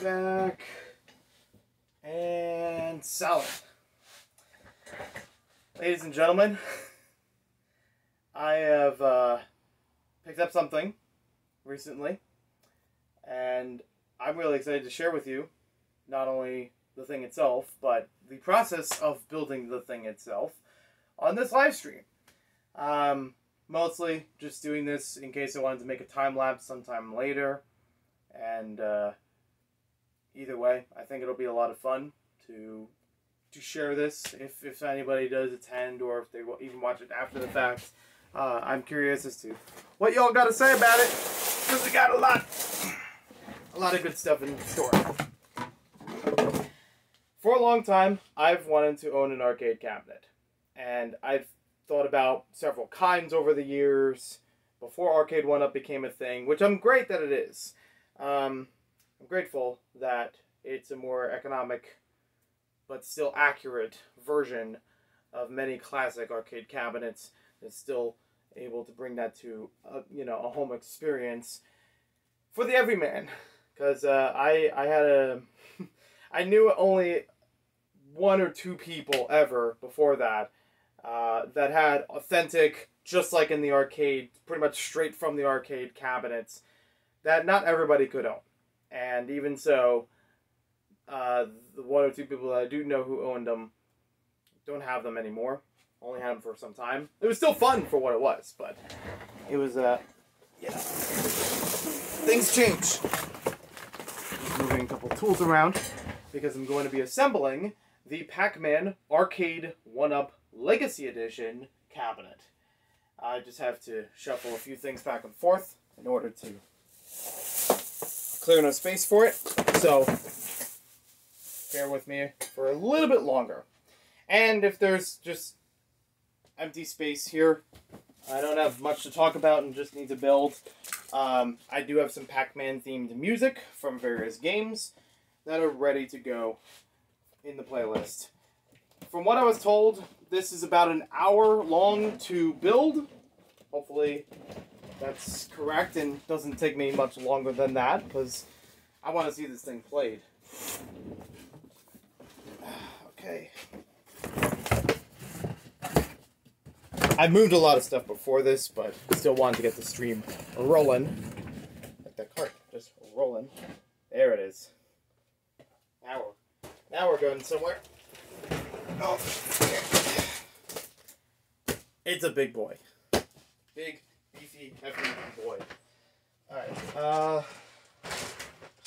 back, and salad. Ladies and gentlemen, I have picked up something recently, and I'm really excited to share with you not only the thing itself, but the process of building the thing itself on this live stream. Mostly just doing this in case I wanted to make a time lapse sometime later, and either way, I think it'll be a lot of fun to share this if anybody does attend, or if they will even watch it after the fact. I'm curious as to what y'all got to say about it, because we got a lot of good stuff in store. For a long time, I've wanted to own an arcade cabinet, and I've thought about several kinds over the years before Arcade 1-Up became a thing, which I'm great that it is. I'm grateful that it's a more economic but still accurate version of many classic arcade cabinets that's still able to bring that to a home experience for the everyman. Because I knew only one or two people ever before that that had authentic, just like in the arcade, pretty much straight from the arcade cabinets that not everybody could own. And even so, the one or two people that I do know who owned them don't have them anymore. Only had them for some time. It was still fun for what it was, but it was, things change. Just moving a couple tools around because I'm going to be assembling the Pac-Man Arcade 1-Up Legacy Edition cabinet. I just have to shuffle a few things back and forth in order to clear enough space for it. So bear with me for a little bit longer. And if there's just empty space here, I don't have much to talk about and just need to build. I do have some Pac-Man themed music from various games that are ready to go in the playlist. From what I was told, this is about an hour long to build. Hopefully that's correct and doesn't take me much longer than that, because I want to see this thing played. Okay. I've moved a lot of stuff before this, but still wanted to get the stream rolling. Like that cart, just rolling. There it is. Now we're going somewhere. Oh, it's a big boy. Big, beefy, heavy boy. Alright,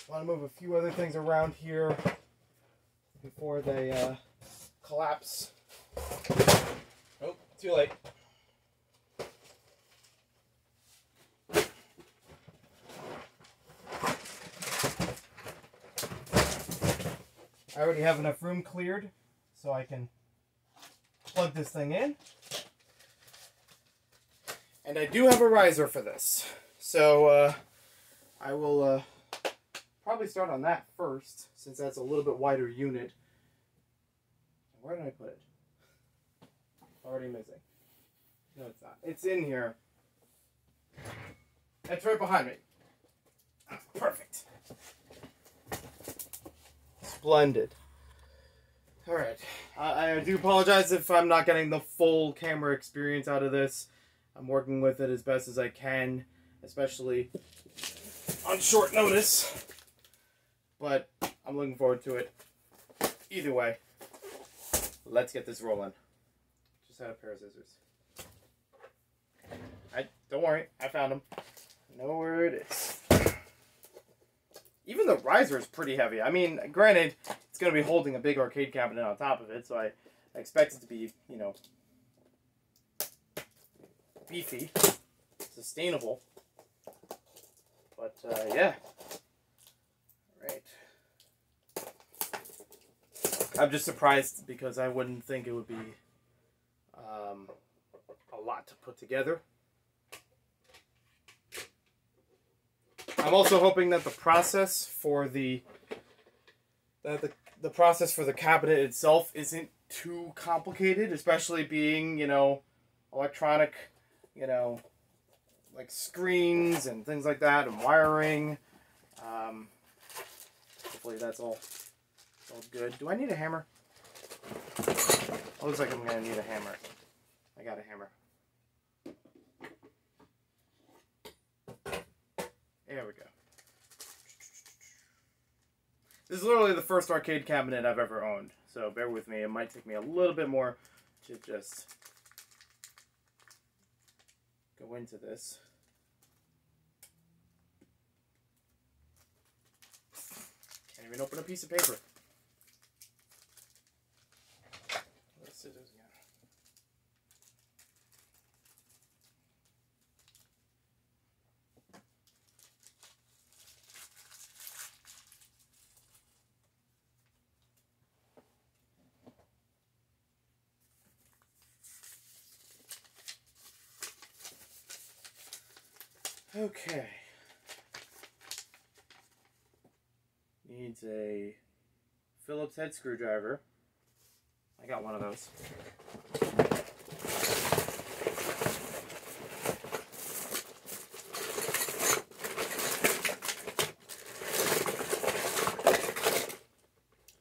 want to move a few other things around here before they collapse. Oh, too late. I already have enough room cleared so I can plug this thing in. And I do have a riser for this. So I will probably start on that first, since that's a little bit wider unit. Where did I put it? Already missing. No, it's not. It's in here. It's right behind me. Perfect. Splendid. Alright. I do apologize if I'm not getting the full camera experience out of this. I'm working with it as best as I can, especially on short notice. But I'm looking forward to it. Either way, let's get this rolling. Just had a pair of scissors. Don't worry, I found them. I know where it is. Even the riser is pretty heavy. I mean, granted, it's going to be holding a big arcade cabinet on top of it, so I expect it to be, beefy, sustainable. But, yeah. Alright. I'm just surprised because I wouldn't think it would be a lot to put together. I'm also hoping that the process for the process for the cabinet itself isn't too complicated, especially being, electronic, like screens and things like that, and wiring. Hopefully hopefully that's all good. Do I need a hammer? Looks like I'm gonna need a hammer. I got a hammer. There we go. This is literally the first arcade cabinet I've ever owned, so bear with me. It might take me a little bit more to just go into this. Can't even open a piece of paper. Let's scissors again. Okay. Needs a Phillips head screwdriver. I got one of those.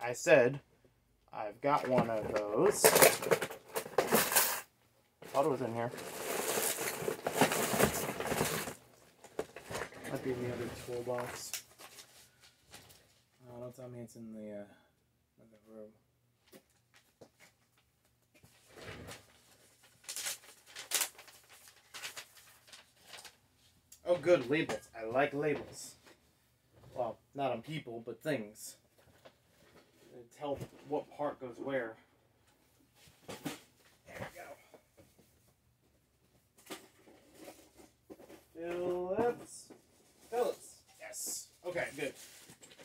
I said I've got one of those. Thought it was in here. Might be in the other toolbox. Don't tell me it's in the room. Oh, good, labels. I like labels. Well, not on people, but things. They tell what part goes where. There we go. Phillips. Yes. Okay, good.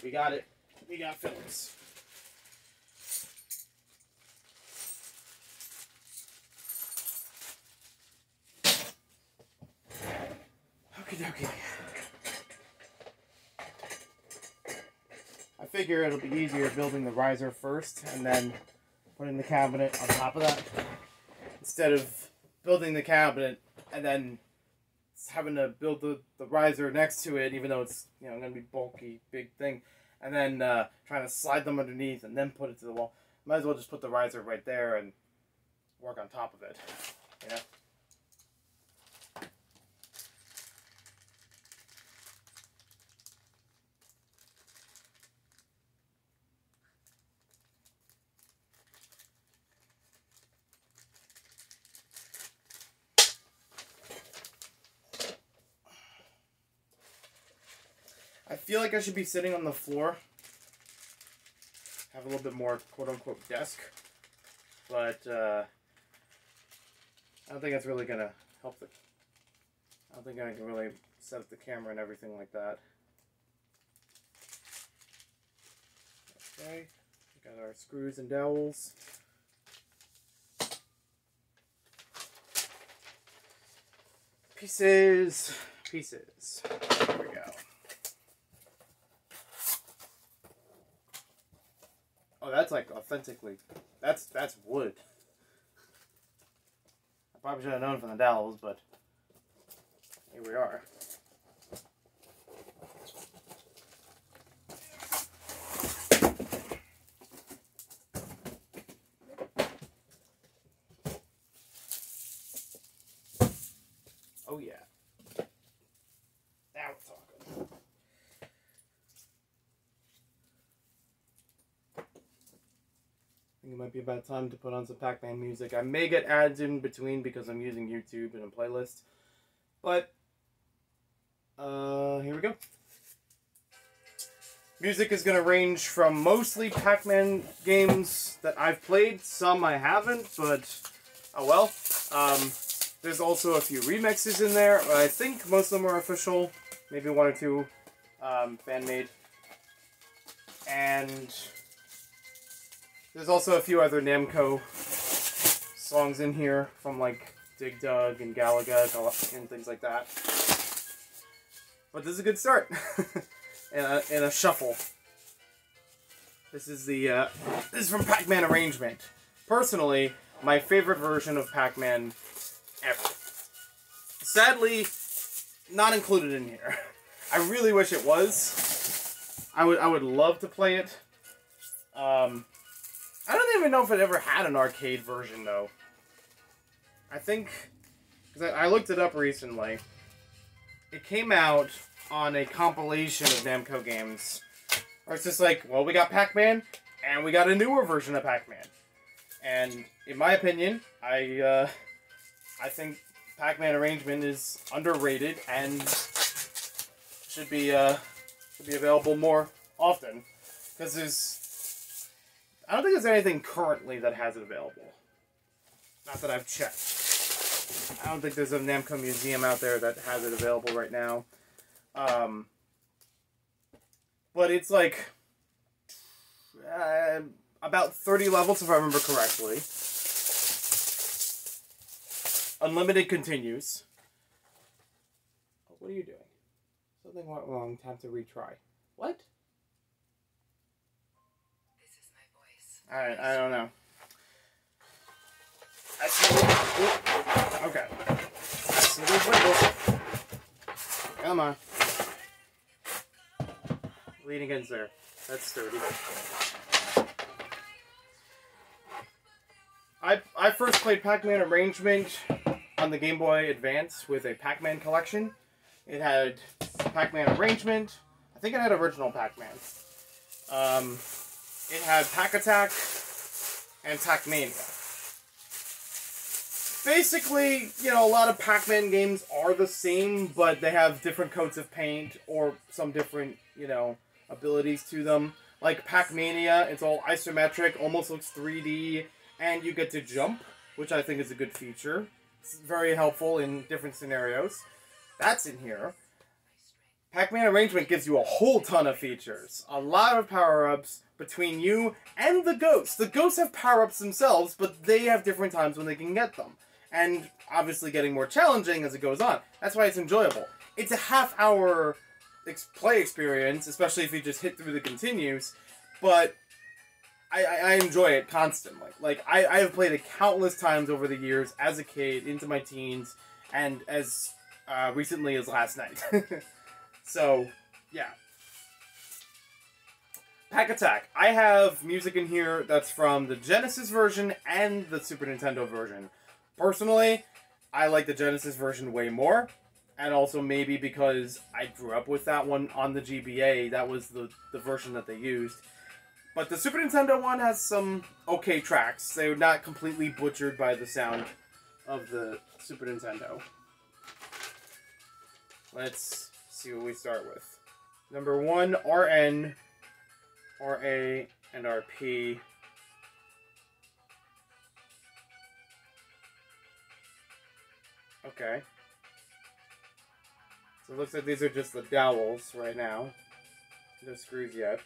We got it. We got Phillips. Okie dokie. I figure it'll be easier building the riser first and then putting the cabinet on top of that, instead of building the cabinet and then having to build the riser next to it, even though it's, you know, going to be bulky, big thing, and then trying to slide them underneath and then put it to the wall. Might as well just put the riser right there and work on top of it, you know? I feel like I should be sitting on the floor, have a little bit more quote-unquote desk, but I don't think that's really going to help the... I don't think I can really set up the camera and everything like that. Okay, we got our screws and dowels. Pieces. There we go. Oh, that's like authentically, that's wood. I probably should have known from the dowels, but here we are. Oh yeah. Now we're talking. I think it might be about time to put on some Pac-Man music. I may get ads in between because I'm using YouTube and a playlist. But, here we go. Music is going to range from mostly Pac-Man games that I've played. Some I haven't, but oh well. There's also a few remixes in there. I think most of them are official. Maybe one or two fan-made. And there's also a few other Namco songs in here from like Dig Dug and Galaga and things like that. But this is a good start. in a shuffle. This is the this is from Pac-Man Arrangement. Personally, my favorite version of Pac-Man ever. Sadly, not included in here. I really wish it was. I would love to play it. I don't even know if it ever had an arcade version though. I think, because I looked it up recently. It came out on a compilation of Namco games. Where it's just like, well, we got Pac-Man, and we got a newer version of Pac-Man. And in my opinion, I think Pac-Man Arrangement is underrated and should be available more often. Because I don't think there's anything currently that has it available. Not that I've checked. I don't think there's a Namco museum out there that has it available right now. But it's like about 30 levels, if I remember correctly. Unlimited continues. Oh, what are you doing? Something went wrong. Time to retry. What? This is my voice. I don't know. Okay. Come on. Lean against there. That's sturdy. I first played Pac-Man Arrangement on the Game Boy Advance with a Pac-Man collection. It had Pac-Man Arrangement. I think it had original Pac-Man. It had Pac-Attack and Pac-Mania. Basically, you know, a lot of Pac-Man games are the same, but they have different coats of paint or some different, you know, abilities to them. Like Pac-Mania, it's all isometric, almost looks 3D, and you get to jump, which I think is a good feature. It's very helpful in different scenarios. That's in here. Pac-Man Arrangement gives you a whole ton of features. A lot of power-ups between you and the ghosts. The ghosts have power-ups themselves, but they have different times when they can get them. And obviously getting more challenging as it goes on. That's why it's enjoyable. It's a half-hour play experience, especially if you just hit through the continues, but I enjoy it constantly. Like, I have played it countless times over the years, as a kid, into my teens, and as recently as last night. So, yeah. Pac-Attack. I have music in here that's from the Genesis version and the Super Nintendo version. Personally, I like the Genesis version way more, and also maybe because I grew up with that one on the GBA, that was the version that they used. But the Super Nintendo one has some okay tracks. They were not completely butchered by the sound of the Super Nintendo. Let's see what we start with. Number 1, RN, RA, and RP. Okay. So it looks like these are just the dowels right now. No screws yet.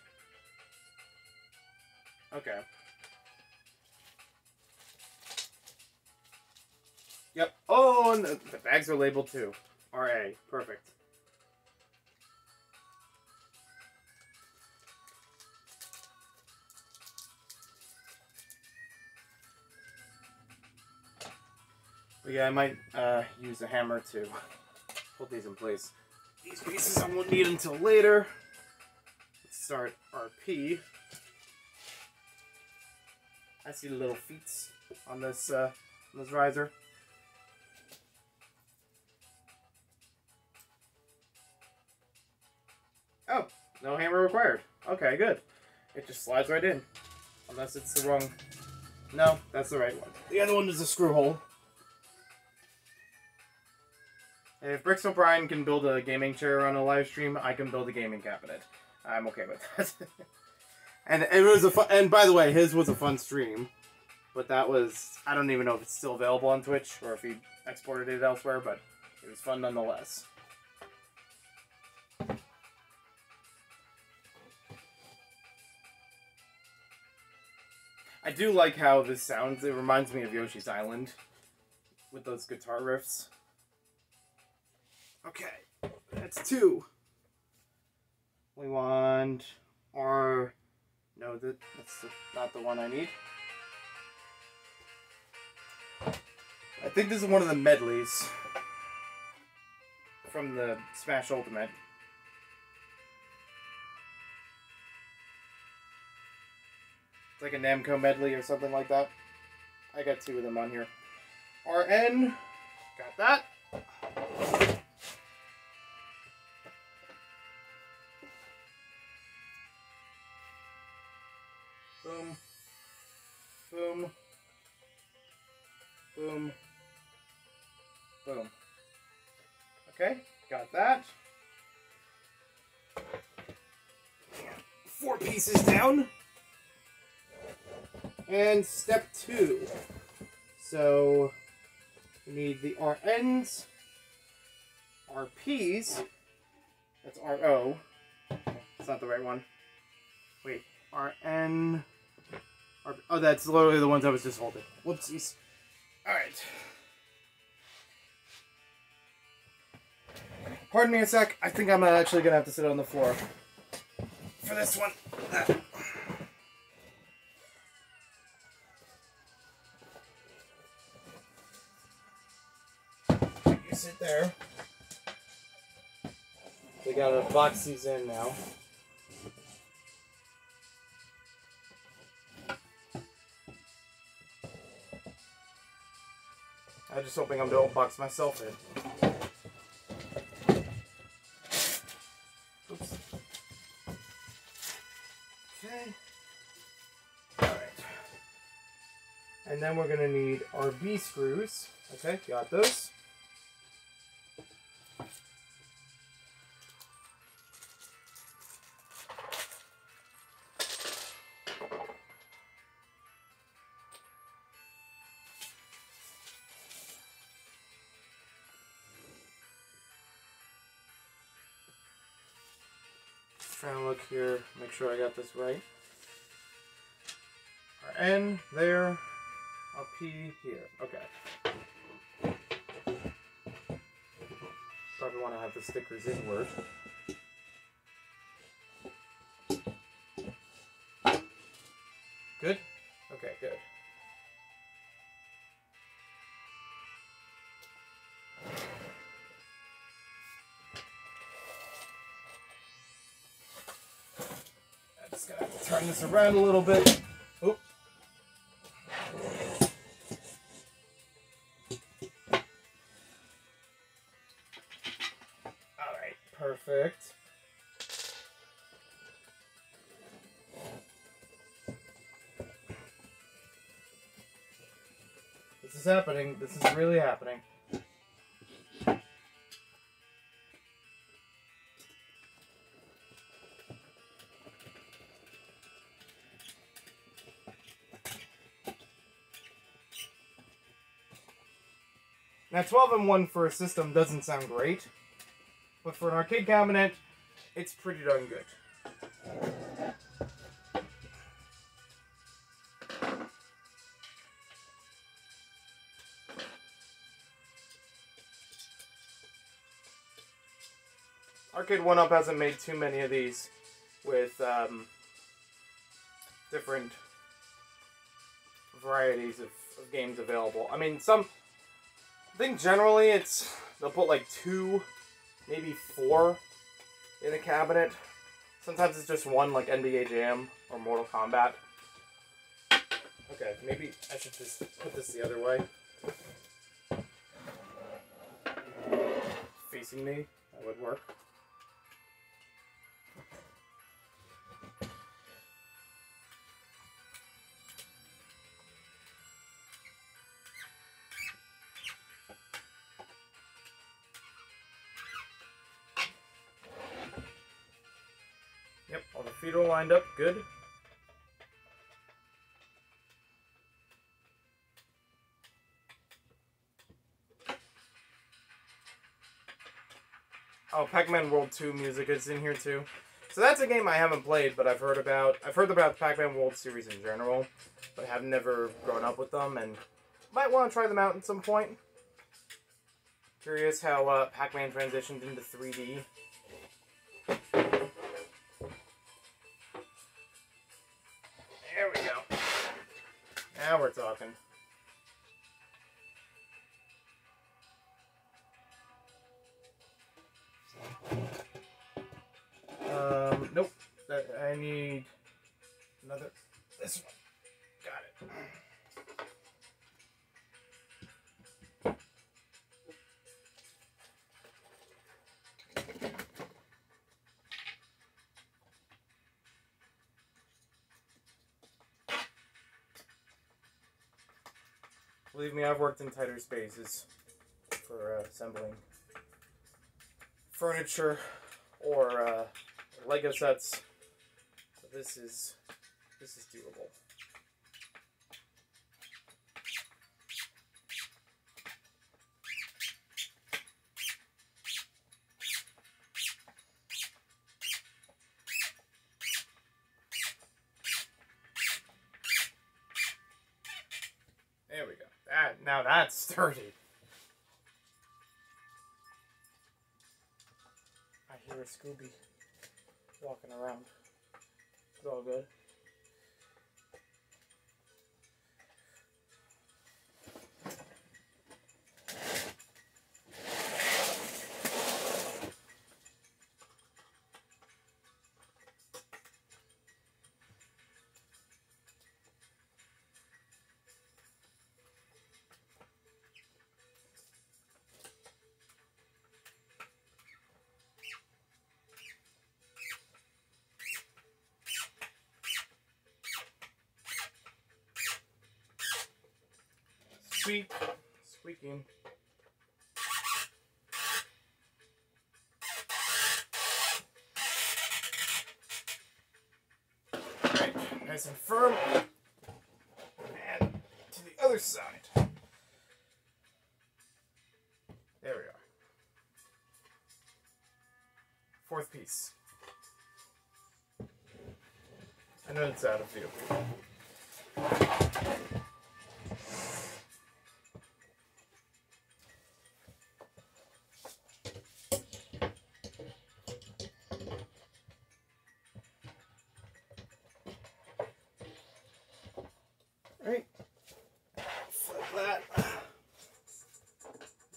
Okay. Yep. Oh, and the bags are labeled too. RA. Perfect. But yeah, I might use a hammer to hold these in place. These pieces I won't need until later. Let's start RP. I see the little feet on this riser. Oh, no hammer required. Okay, good. It just slides right in. Unless it's the wrong... No, that's the right one. The other one is a screw hole. If Bricks O'Brien can build a gaming chair on a live stream, I can build a gaming cabinet. I'm okay with that. And it was a fun, and by the way, his was a fun stream. But that was, I don't even know if it's still available on Twitch or if he exported it elsewhere, but it was fun nonetheless. I do like how this sounds. It reminds me of Yoshi's Island with those guitar riffs. Okay, that's 2. We want our... No, that's not the one I need. I think this is one of the medleys from the Smash Ultimate. It's like a Namco medley or something like that. I got 2 of them on here. RN, got that. Boom. Boom. Boom. Boom. Okay, got that. 4 pieces down. And step 2. So we need the RNs, RPs. That's RO. That's not the right one. Wait, RN. Oh, that's literally the ones I was just holding. Whoopsies. Alright. Pardon me a sec. I think I'm actually going to have to sit on the floor for this one. You sit there. We got our boxies in now. I'm just hoping I don't box myself in. Oops. Okay. Alright. And then we're going to need our B screws. Okay, got those. Trying to look here, make sure I got this right. Our N there, our P here. Okay. Probably want to have the stickers inward. Good? Okay, good. Just gonna have to turn this around a little bit. Oop. Alright, perfect. This is happening. This is really happening. Now 12 in 1 for a system doesn't sound great, but for an arcade cabinet, it's pretty darn good. Arcade 1-Up hasn't made too many of these with different varieties of games available. I mean, I think generally they'll put like 2, maybe 4 in a cabinet. Sometimes it's just 1, like NBA Jam or Mortal Kombat. Okay, maybe I should just put this the other way. Facing me, that would work. Yep, all the feet are lined up, good. Oh, Pac-Man World 2 music is in here too. So that's a game I haven't played, but I've heard about. I've heard about the Pac-Man World series in general, but have never grown up with them, and might want to try them out at some point. Curious how Pac-Man transitioned into 3D. There we go. Now we're talking. Nope. I need another. This one. Got it. Believe me, I've worked in tighter spaces for assembling furniture or Lego sets. So this is doable. There we go. Now that's sturdy. I hear a Scooby walking around. It's all good. Squeaking. Alright, nice and firm. And to the other side. There we are. Fourth piece. I know it's out of view. Right, flip that.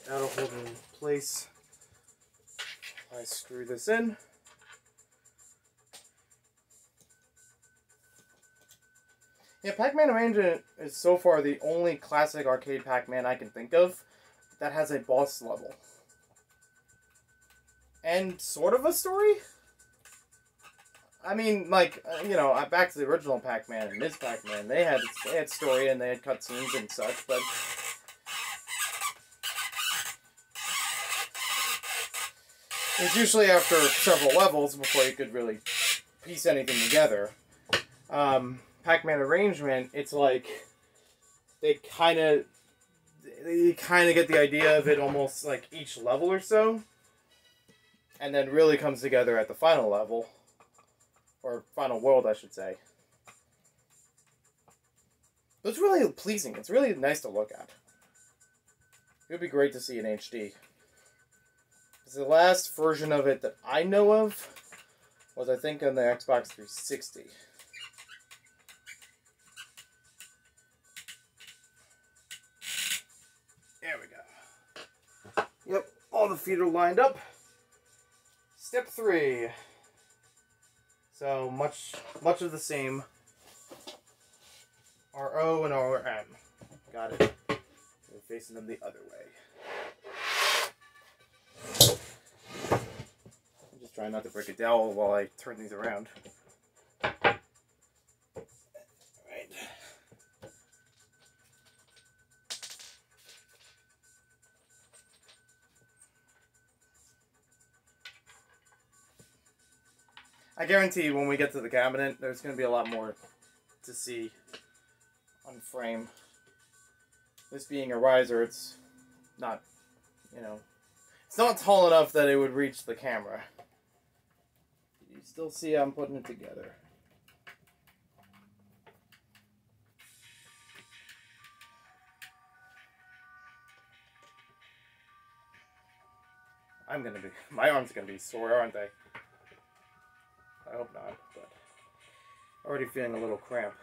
That'll hold it in place. I screw this in. Yeah, Pac-Man Arrangement is so far the only classic arcade Pac-Man I can think of that has a boss level. And sort of a story? I mean, like, you know, back to the original Pac-Man and Ms. Pac-Man, they had story and they had cutscenes and such, but it was usually after several levels before you could really piece anything together. Pac-Man Arrangement, it's like you kind of get the idea of it almost like each level or so, and then really comes together at the final level. Or final world, I should say. It's really pleasing. It's really nice to look at. It would be great to see in HD. The last version of it that I know of was, I think, on the Xbox 360. There we go. Yep, all the feet are lined up. Step 3. So much of the same. RO and RM. Got it. We're facing them the other way. I'm just trying not to break a dowel while I turn these around. Right. I guarantee when we get to the cabinet, there's going to be a lot more to see on frame. This being a riser, it's not, you know, it's not tall enough that it would reach the camera. You still see I'm putting it together. My arms are going to be sore, aren't they? I hope not, but already feeling a little cramp.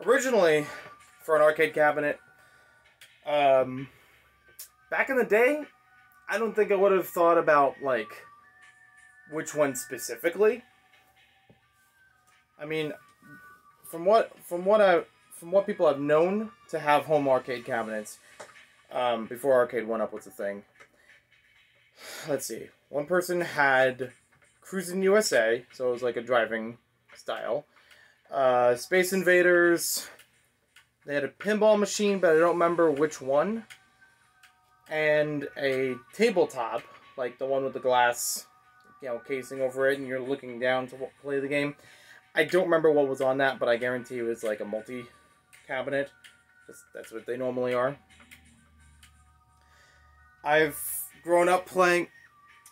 Originally, for an arcade cabinet, back in the day, I don't think I would have thought about, like, which one specifically. I mean, from what people have known to have home arcade cabinets, before Arcade 1-Up was a thing. Let's see. One person had Cruisin' USA, so it was like a driving style. Space Invaders. They had a pinball machine, but I don't remember which one. And a tabletop, like the one with the glass, casing over it, and you're looking down to play the game. I don't remember what was on that, but I guarantee it was like a multi-cabinet. That's what they normally are. I've grown up playing...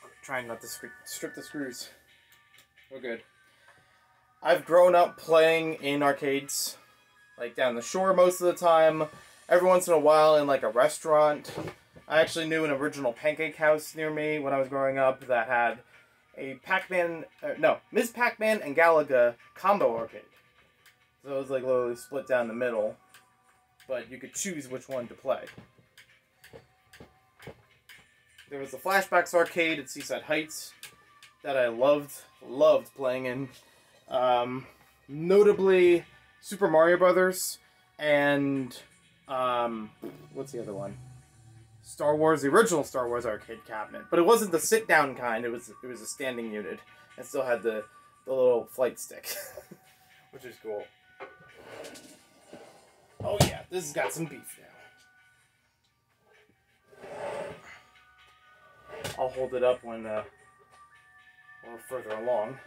I'm trying not to strip the screws. We're good. I've grown up playing in arcades, like down the shore most of the time. Every once in a while in like a restaurant. I actually knew an original pancake house near me when I was growing up that had a Pac-Man, Ms. Pac-Man and Galaga combo arcade. So it was like literally split down the middle, but you could choose which one to play. There was the Flashbacks arcade at Seaside Heights that I loved playing in. Notably, Super Mario Brothers and what's the other one? Star Wars, the original Star Wars arcade cabinet, but it wasn't the sit-down kind. It was a standing unit, and still had the little flight stick, which is cool. Oh yeah, this has got some beef now. I'll hold it up when we're further along.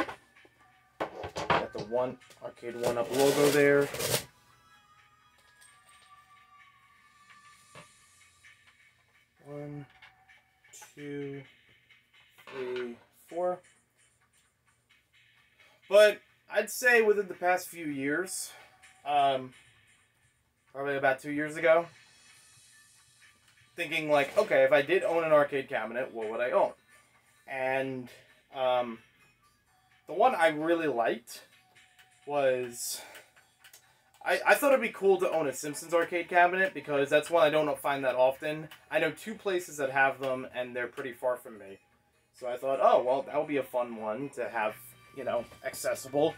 Got the Arcade 1-Up logo there. One, two, three, four. But I'd say within the past few years, probably about 2 years ago, thinking like, okay, if I did own an arcade cabinet, what would I own? And the one I really liked was... I thought it'd be cool to own a Simpsons arcade cabinet because that's one I don't find that often. I know 2 places that have them, and they're pretty far from me. So I thought, oh, well, that would be a fun one to have, accessible.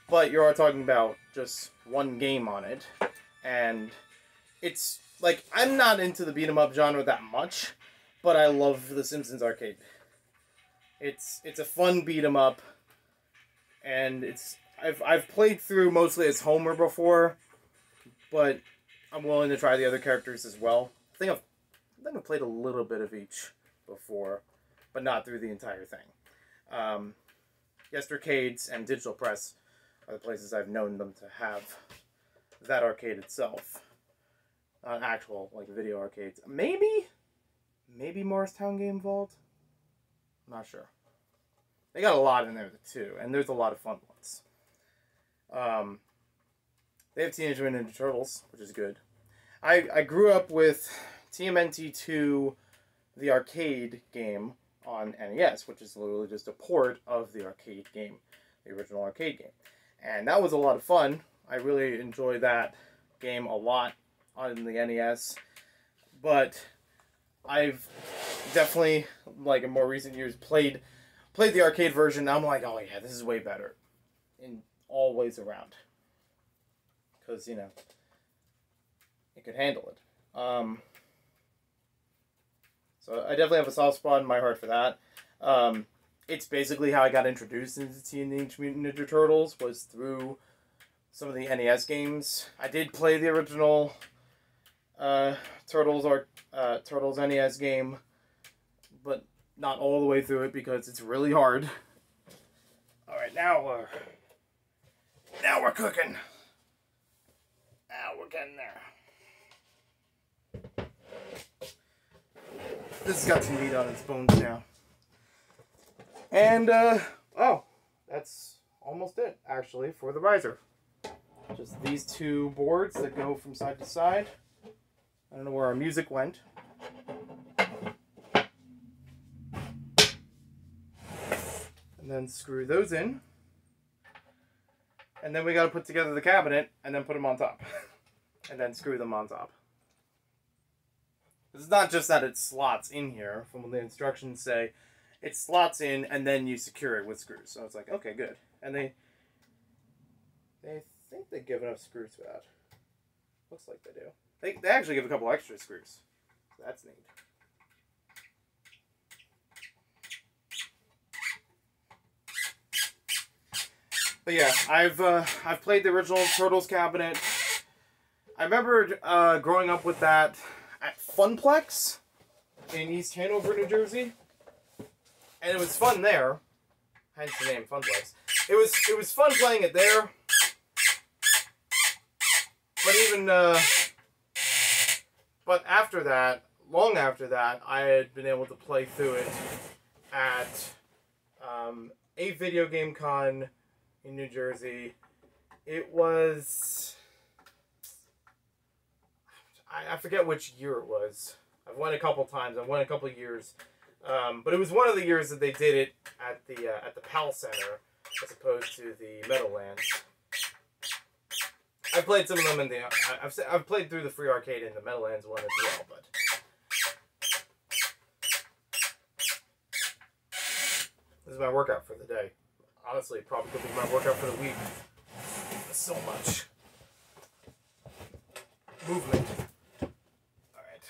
But you're talking about just one game on it. And it's, like, I'm not into the beat-em-up genre that much, but I love the Simpsons arcade. It's a fun beat-em-up, and I've played through mostly as Homer before, but I'm willing to try the other characters as well. I think I've played a little bit of each before, but not through the entire thing. Yestercades and Digital Press are the places I've known them to have that arcade itself. Not actual, like, video arcades. Maybe Morristown Game Vault? I'm not sure. They got a lot in there, too, and there's a lot of fun ones. They have Teenage Mutant Ninja Turtles, which is good. I grew up with TMNT 2, the arcade game on NES, which is literally just a port of the arcade game, the original arcade game. And that was a lot of fun. I really enjoyed that game a lot on the NES. But I've definitely, like, in more recent years, played the arcade version. I'm like, oh yeah, this is way better in all ways around. Because, it could handle it. So I definitely have a soft spot in my heart for that. It's basically how I got introduced into Teenage Mutant Ninja Turtles, was through some of the NES games. I did play the original Turtles NES game, but not all the way through it because it's really hard. All right, now we're cooking. Now we're getting there. This has got some meat on its bones now. And, oh, that's almost it, actually, for the riser. Just these 2 boards that go from side to side. I don't know where our music went. And then screw those in. And then we got to put together the cabinet and then put them on top. And then screw them on top. It's not just that it slots in here, from what the instructions say. It slots in and then you secure it with screws. So it's like, okay, good. And They think they give enough screws for that. Looks like they do. They actually give a couple extra screws. So that's neat. But yeah, I've played the original Turtles cabinet. I remember growing up with that at Funplex in East Hanover, New Jersey, and it was fun there. Hence the name Funplex. It was fun playing it there, but even but after that, long after that, I had been able to play through it at a video game con in New Jersey. It was, I forget which year it was. I've won a couple times. I've won a couple years, but it was one of the years that they did it at the PAL Center as opposed to the Meadowlands. I've played some of them in the. I've played through the free arcade in the Meadowlands one as well, but this is my workout for the day. Honestly, it probably could be my workout for the week. There's so much movement. All right.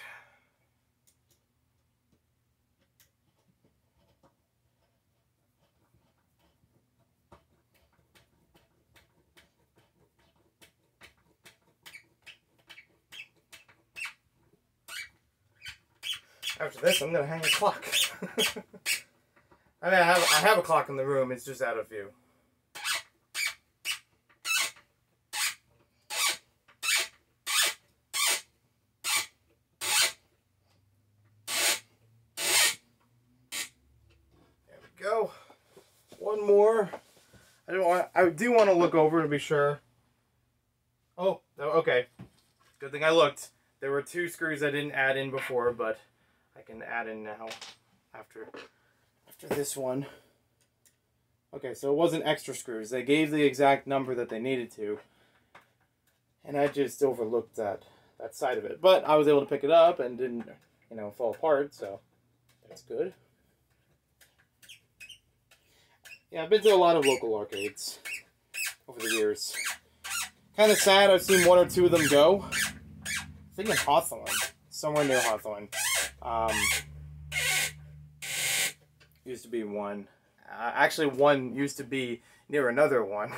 After this, I'm gonna hang a clock. I mean, I have a clock in the room. It's just out of view. There we go. One more. I do want to look over to be sure. Oh, okay. Good thing I looked. There were 2 screws I didn't add in before, but I can add in now after this one. Okay, so it wasn't extra screws. They gave the exact number that they needed to, and I just overlooked that side of it. But I was able to pick it up and didn't, fall apart, so that's good. Yeah, I've been to a lot of local arcades over the years. Kind of sad I've seen 1 or 2 of them go. I think in Hawthorne, somewhere near Hawthorne. Used to be one. Actually, one used to be near another one.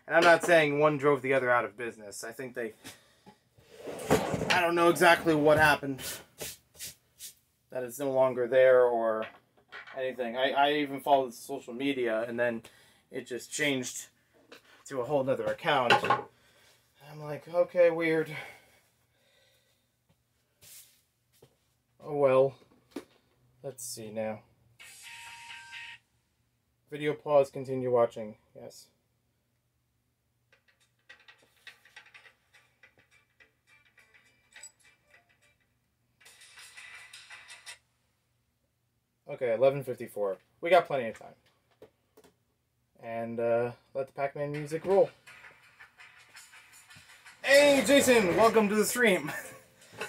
And I'm not saying one drove the other out of business. I think I don't know exactly what happened. That it's no longer there or anything. I even followed social media and then it just changed to a whole nother account. I'm like, okay, weird. Oh well. Let's see now. Video pause, continue watching. Yes. Okay, 11:54. We got plenty of time. And let the Pac-Man music roll. Hey, Jason! Welcome to the stream.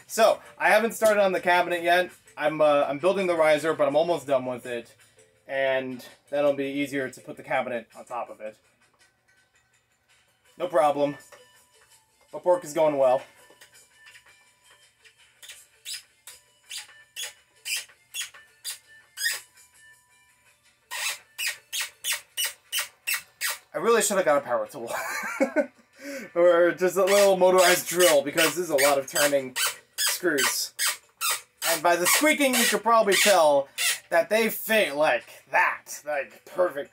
So, I haven't started on the cabinet yet. I'm building the riser, but I'm almost done with it. And that'll be easier to put the cabinet on top of it. No problem. But work is going well. I really should have got a power tool. Or just a little motorized drill, because there's a lot of turning screws. And by the squeaking, you could probably tell that they fit like that. Like, perfect.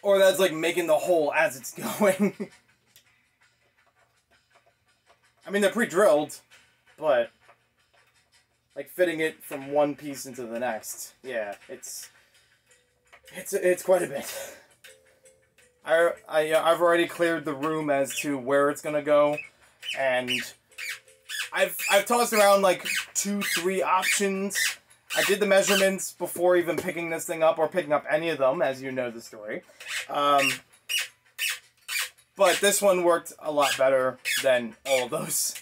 Or that's like making the hole as it's going. I mean, they're pre-drilled, but like fitting it from one piece into the next. Yeah, it's quite a bit. I've already cleared the room as to where it's gonna go, and I've tossed around like 2-3 options. I did the measurements before even picking this thing up or picking up any of them, as you know the story. But this one worked a lot better than all of those.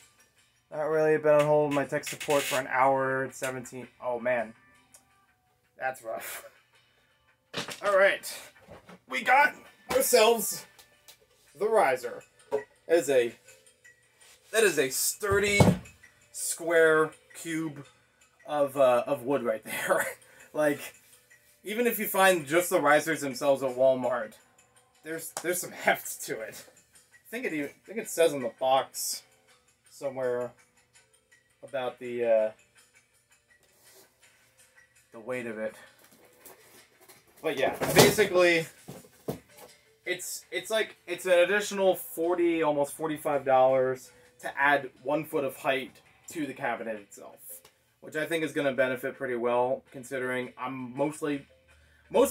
Not really been on hold with my tech support for an hour and 17. Oh man, that's rough. All right, we got ourselves the riser. That is a sturdy square cube of wood right there. Like, even if you find just the risers themselves at Walmart, there's some heft to it. I think it says on the box somewhere about the weight of it. But yeah, basically, it's an additional $40, almost $45 to add 1 foot of height to the cabinet itself, which I think is going to benefit pretty well, considering I'm most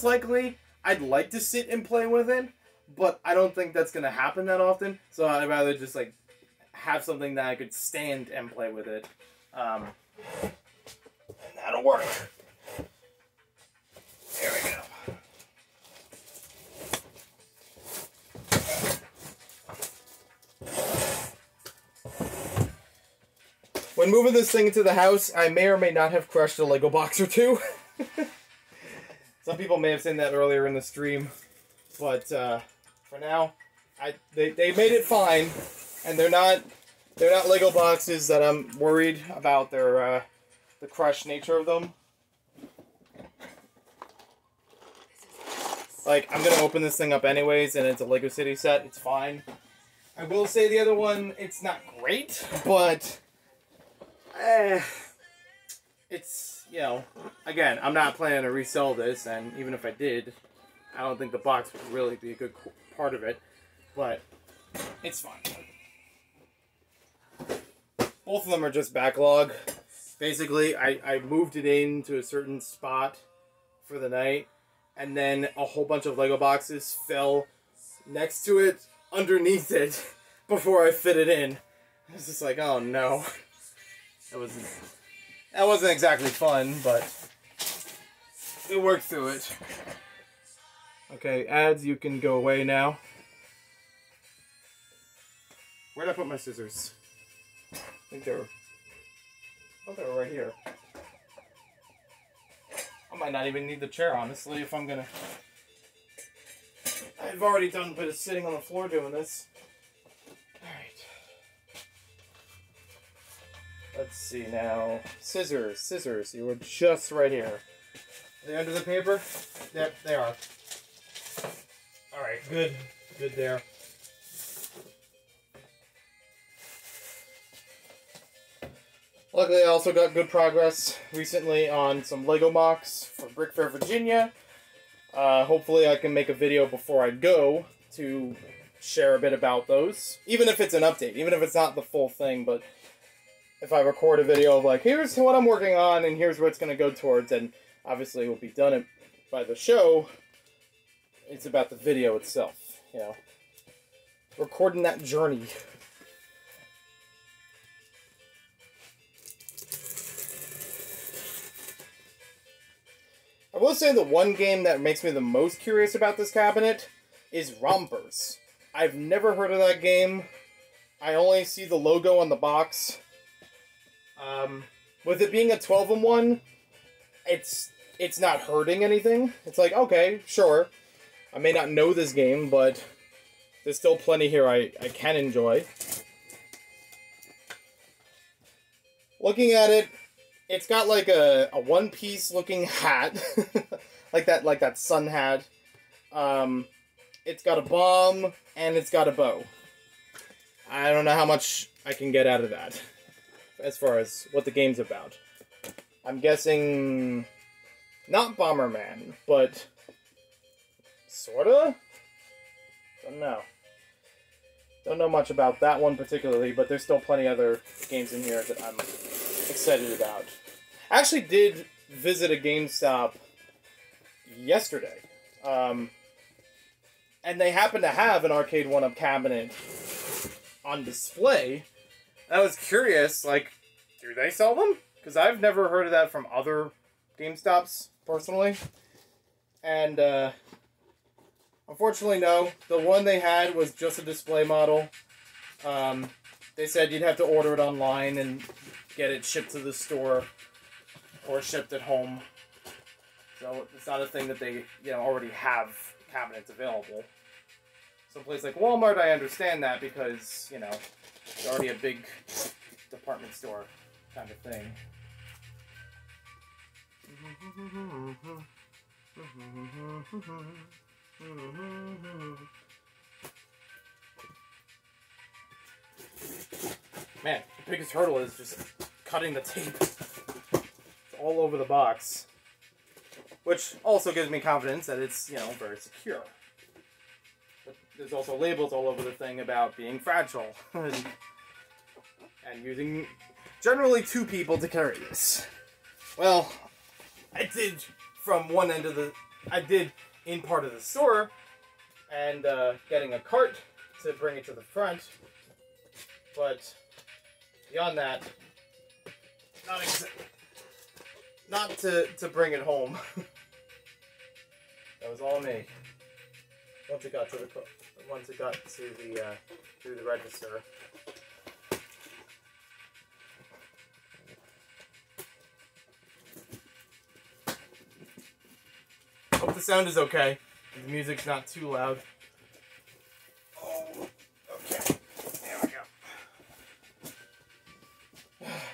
likely I'd like to sit and play with it, but I don't think that's going to happen that often. So I'd rather just like have something that I could stand and play with it, and that'll work. There we go. When moving this thing into the house, I may or may not have crushed a Lego box or two. Some people may have seen that earlier in the stream, but for now, they made it fine, and they're not Lego boxes that I'm worried about the crushed nature of them. Like, I'm gonna open this thing up anyways, and it's a Lego City set. It's fine. I will say the other one, it's not great, but it's, you know, again, I'm not planning to resell this, and even if I did, I don't think the box would really be a good part of it, but it's fine. Both of them are just backlog. Basically, I moved it into a certain spot for the night, and then a whole bunch of Lego boxes fell next to it, underneath it, before I fit it in. I was just like, oh no. That wasn't exactly fun, but we worked through it. Okay, ads, you can go away now. Where'd I put my scissors? I think they were right here. I might not even need the chair, honestly, if I'm gonna... I've already done a bit of sitting on the floor doing this. Alright. Let's see now. Scissors. You were just right here. Are they under the paper? Yep, they are. Alright, good. Good there. Luckily, I also got good progress recently on some Lego mocks for Brick Fair, Virginia. Hopefully I can make a video before I go to share a bit about those. Even if it's an update, even if it's not the full thing, but if I record a video of like, here's what I'm working on and here's what it's going to go towards, and obviously it will be done by the show, it's about the video itself, you know. Recording that journey. I will say the one game that makes me the most curious about this cabinet is Rompers. I've never heard of that game. I only see the logo on the box. With it being a 12-in-1, it's not hurting anything. It's like, okay, sure. I may not know this game, but there's still plenty here I can enjoy. Looking at it, it's got like a one-piece looking hat, like that sun hat. It's got a bomb and it's got a bow. I don't know how much I can get out of that as far as what the game's about. I'm guessing not Bomberman, but sorta? Don't know. Don't know much about that one particularly, but there's still plenty other games in here that I'm excited about. I actually did visit a GameStop yesterday, and they happened to have an Arcade 1-Up cabinet on display. I was curious, like, do they sell them? Because I've never heard of that from other GameStops, personally. And, unfortunately, no. The one they had was just a display model. They said you'd have to order it online and get it shipped to the store or shipped at home. So it's not a thing that they, already have cabinets available. someplace like Walmart, I understand that because, you know, it's already a big department store kind of thing. Man, the biggest hurdle is just cutting the tape. It's all over the box. Which also gives me confidence that it's, you know, very secure. But there's also labels all over the thing about being fragile. and using generally 2 people to carry this. Well, I did from one end of the... I did in part of the store. And getting a cart to bring it to the front. But beyond that, not to bring it home. That was all me. Once it got to the through the register. Hope the sound is okay. The music's not too loud. Oh, okay. There we go.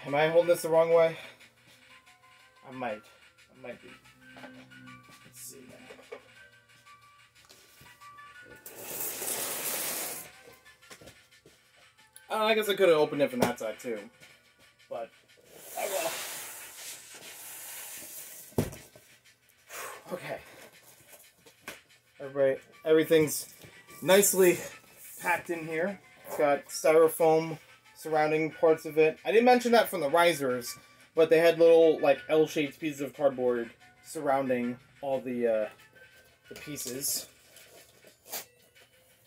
Am I holding this the wrong way? I might be. Let's see now. I guess I could have opened it from that side too, but I will. Okay. Everything's nicely packed in here. It's got styrofoam surrounding parts of it. I didn't mention that from the risers, but they had little like L-shaped pieces of cardboard surrounding all the pieces.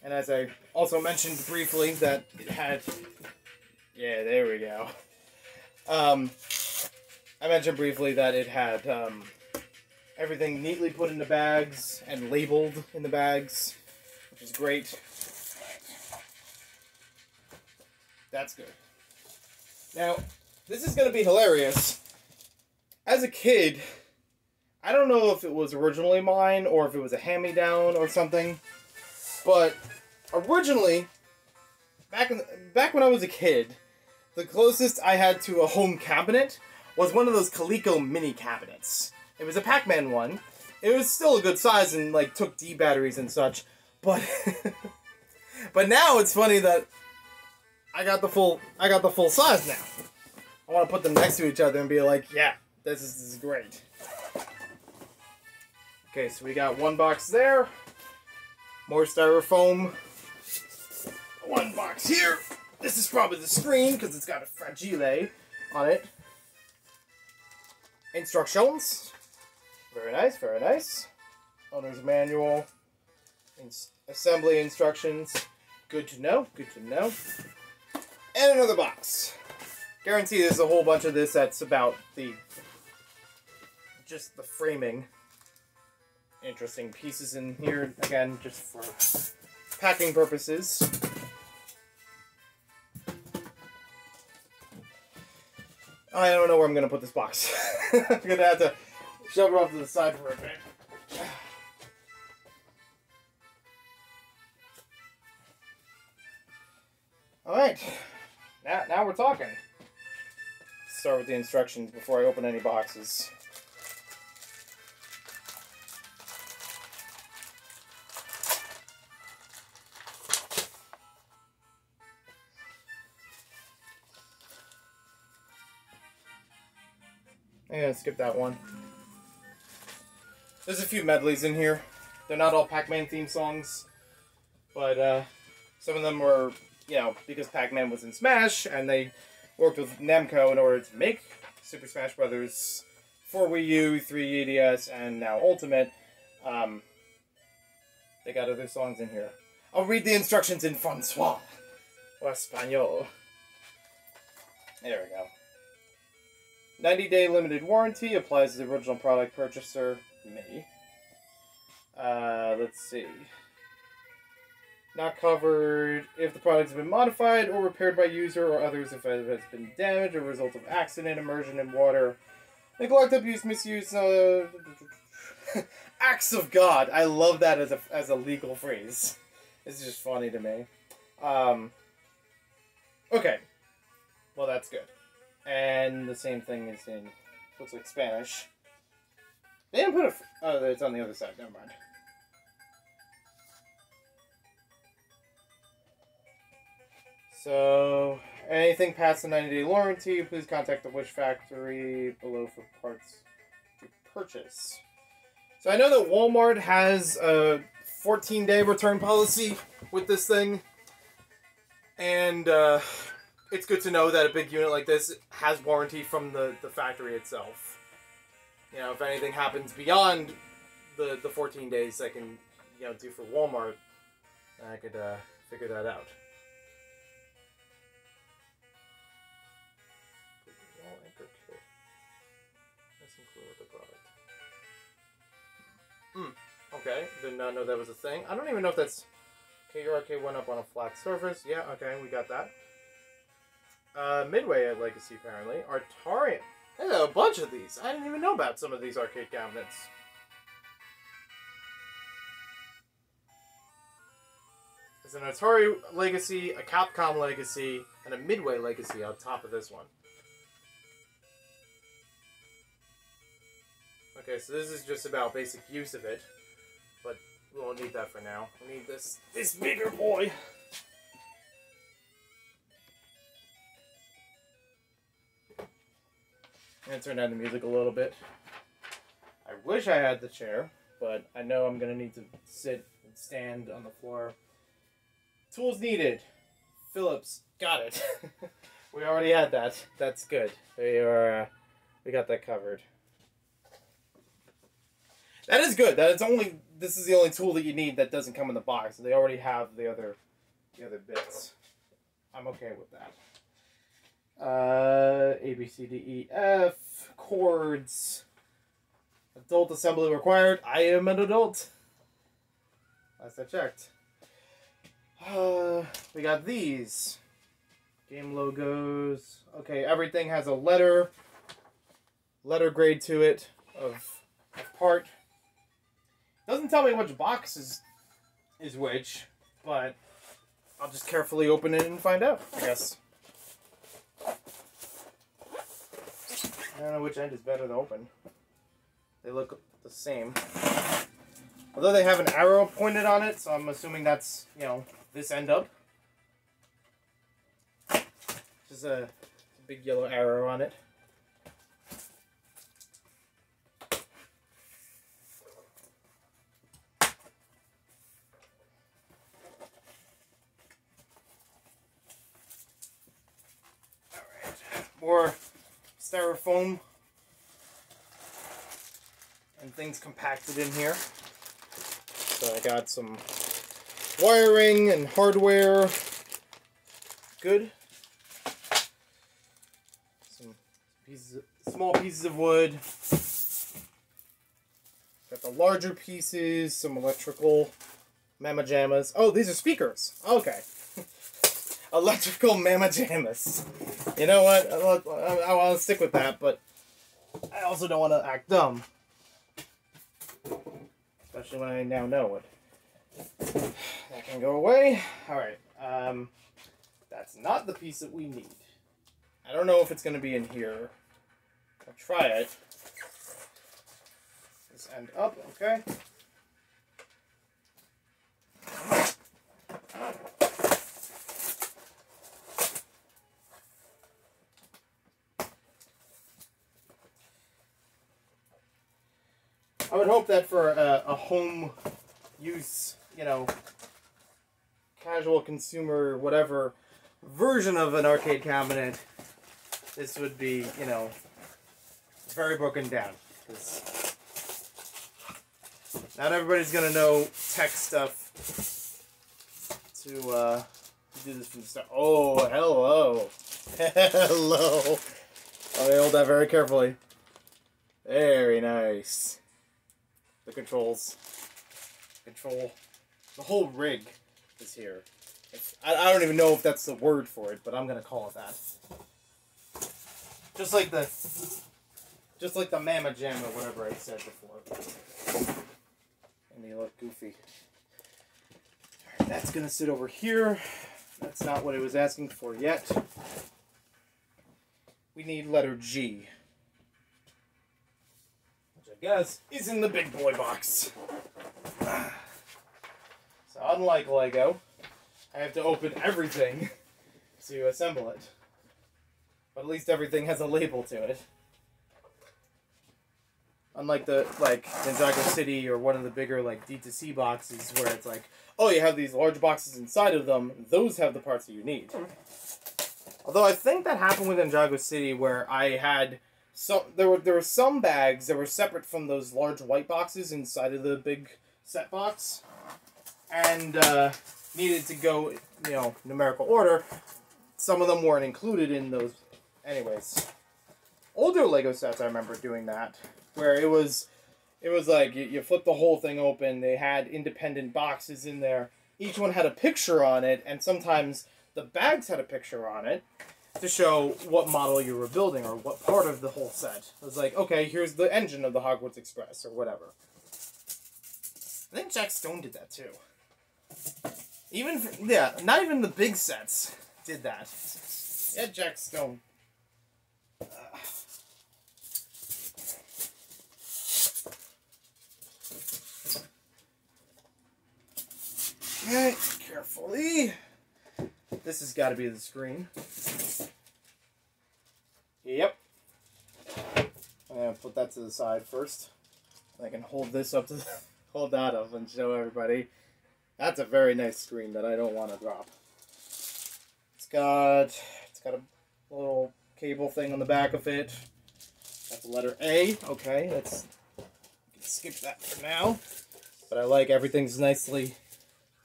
And as I also mentioned briefly, that it had... Yeah, there we go. I mentioned briefly that it had everything neatly put into bags and labeled in the bags, which is great. That's good. Now, this is going to be hilarious. As a kid, I don't know if it was originally mine or if it was a hand-me-down or something, but originally, back when I was a kid, the closest I had to a home cabinet was one of those Coleco mini cabinets. It was a Pac-Man one. It was still a good size and like took D batteries and such, but but now it's funny that I got the full size now. I want to put them next to each other and be like, yeah, this is great. Okay, so we got one box there. More styrofoam. One box here. This is probably the screen because it's got a fragile on it. Instructions. Very nice, very nice. Owner's manual. Assembly instructions. Good to know, good to know. And another box. Guarantee there's a whole bunch of this that's about just the framing. Interesting pieces in here, again, just for packing purposes. I don't know where I'm going to put this box. I'm going to have to shove it off to the side for a bit. Alright, now we're talking. Start with the instructions before I open any boxes. I'm gonna skip that one. There's a few medleys in here. They're not all Pac-Man theme songs, but some of them were, you know, because Pac-Man was in Smash, and they worked with Namco in order to make Super Smash Bros. For Wii U, 3DS, and now Ultimate. They got other songs in here. I'll read the instructions in François or Espanol. There we go. 90-day limited warranty applies to the original product purchaser, me. Let's see. Not covered if the product has been modified or repaired by user or others if it has been damaged or a result of accident, immersion in water, neglect, abuse, misuse, acts of God. I love that as a legal phrase. It's just funny to me. Okay. Well, that's good. And the same thing is in, looks like Spanish. They didn't put a... Oh, it's on the other side. Never mind. So, anything past the 90-day warranty, please contact the Wish Factory below for parts to purchase. So I know that Walmart has a 14-day return policy with this thing. And it's good to know that a big unit like this has warranty from the factory itself. You know, if anything happens beyond the 14 days I can, you know, do for Walmart, I could figure that out. Okay, did not know that was a thing. I don't even know if that's... Okay, your arcade went up on a flat surface. Yeah, okay, we got that. Midway at Legacy, apparently. Artarian. There's a bunch of these. I didn't even know about some of these arcade cabinets. There's an Atari Legacy, a Capcom Legacy, and a Midway Legacy on top of this one. Okay, so this is just about basic use of it, but we won't need that for now. We need this bigger boy. I'm gonna turn down the music a little bit. I wish I had the chair, but I know I'm gonna need to sit and stand on the floor. Tools needed. Phillips, got it. We already had that. That's good. We got that covered. That is good. This is the only tool that you need that doesn't come in the box. They already have the other bits. I'm okay with that. A, B, C, D, E, F, chords. Adult assembly required. I am an adult. Last I checked. We got these. Game logos. Okay, everything has a letter grade to it of part. Doesn't tell me which box is which, but I'll just carefully open it and find out, I guess. I don't know which end is better to open. They look the same. Although they have an arrow pointed on it, so I'm assuming that's, you know, this end up. Just a big yellow arrow on it. More styrofoam and things compacted in here. So I got some wiring and hardware. Good. Some small pieces of wood. Got the larger pieces, some electrical mamma jammas. Oh, these are speakers. Okay. Electrical mamma jammas. You know what? I want to stick with that, but I also don't want to act dumb. Especially when I now know it. That can go away. Alright. That's not the piece that we need. I don't know if it's going to be in here. I'll try it. This end up, okay. I would hope that for a home use, you know, casual consumer, whatever version of an arcade cabinet, this would be, you know, very broken down. 'Cause not everybody's going to know tech stuff to do this from the start. Oh, hello. Hello. Let me hold that very carefully. Very nice. The controls. Control. The whole rig is here. I don't even know if that's the word for it, but I'm gonna call it that. Just like the Mamma Jam or whatever I said before. And they look goofy. That's gonna sit over here. That's not what it was asking for yet. We need letter G, which I guess is in the big boy box. So unlike Lego, I have to open everything to assemble it. But at least everything has a label to it. Unlike the, Ninjago City or one of the bigger, D2C boxes where it's like, oh, you have these large boxes inside of them, those have the parts that you need. Although I think that happened with Ninjago City where I had, there were some bags that were separate from those large white boxes inside of the big set box. And needed to go, numerical order. Some of them weren't included in those. Anyways. Older Lego sets, I remember doing that. Where it was like, you flip the whole thing open, they had independent boxes in there. Each one had a picture on it, and sometimes the bags had a picture on it to show what model you were building, or what part of the whole set. It was like, okay, here's the engine of the Hogwarts Express, or whatever. I think Jack Stone did that too. Not even the big sets did that. Yeah, Jack Stone. Okay, carefully. This has got to be the screen. Yep. I'm gonna put that to the side first. I can hold this up to hold that up and show everybody. That's a very nice screen that I don't want to drop. It's got a little cable thing on the back of it. That's the letter A. Okay, let's skip that for now. But I like everything's nicely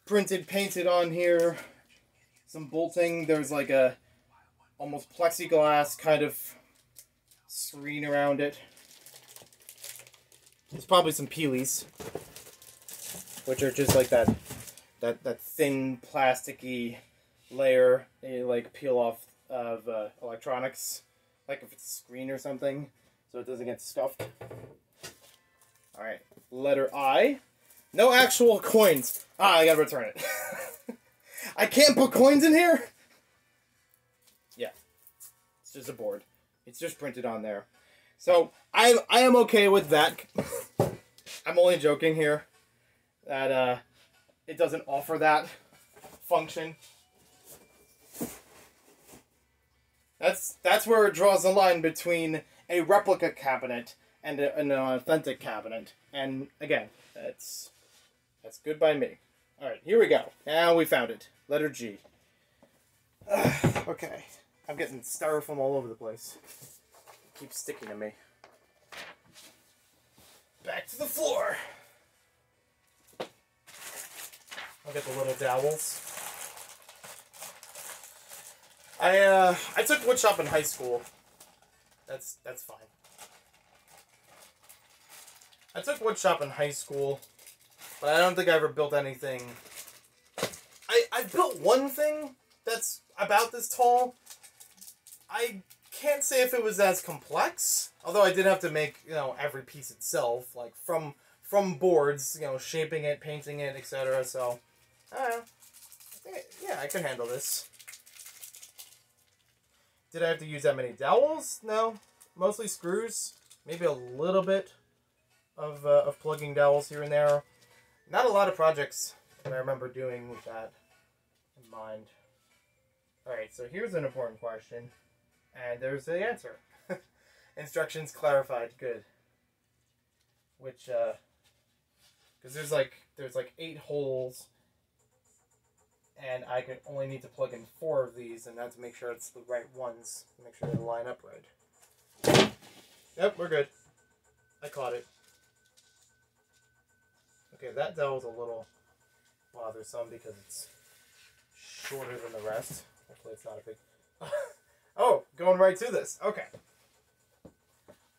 printed, painted on here. Some bolting. There's like a almost plexiglass kind of screen around it. There's probably some peelies, which are just like that thin plasticky layer they like peel off of electronics, like if it's a screen or something, so it doesn't get scuffed. All right, letter I. No actual coins. I gotta return it. I can't put coins in here? Yeah. It's just a board. It's just printed on there. So, I am okay with that. I'm only joking here. That, it doesn't offer that function. That's where it draws the line between a replica cabinet and an authentic cabinet. And, again, that's good by me. Alright, here we go. Now we found it. Letter G. Okay. I'm getting styrofoam all over the place. It keeps sticking to me. Back to the floor. I'll get the little dowels. I took woodshop in high school. That's fine. I took woodshop in high school, but I don't think I ever built anything. I built one thing that's about this tall. I can't say if it was as complex, although I did have to make, every piece itself, like from boards, shaping it, painting it, etc. So, I don't know. Yeah, I can handle this. Did I have to use that many dowels? No. Mostly screws. Maybe a little bit of plugging dowels here and there. Not a lot of projects that I remember doing with that in mind. Alright, so here's an important question. And there's the answer. Instructions clarified. Good. Which, because there's like 8 holes, and I can only need to plug in 4 of these, and that's to make sure it's the right ones. Make sure they line up right. Yep, we're good. I caught it. Okay, that dowel's a little bothersome because it's shorter than the rest. Hopefully it's not a big... Oh, going right to this. Okay.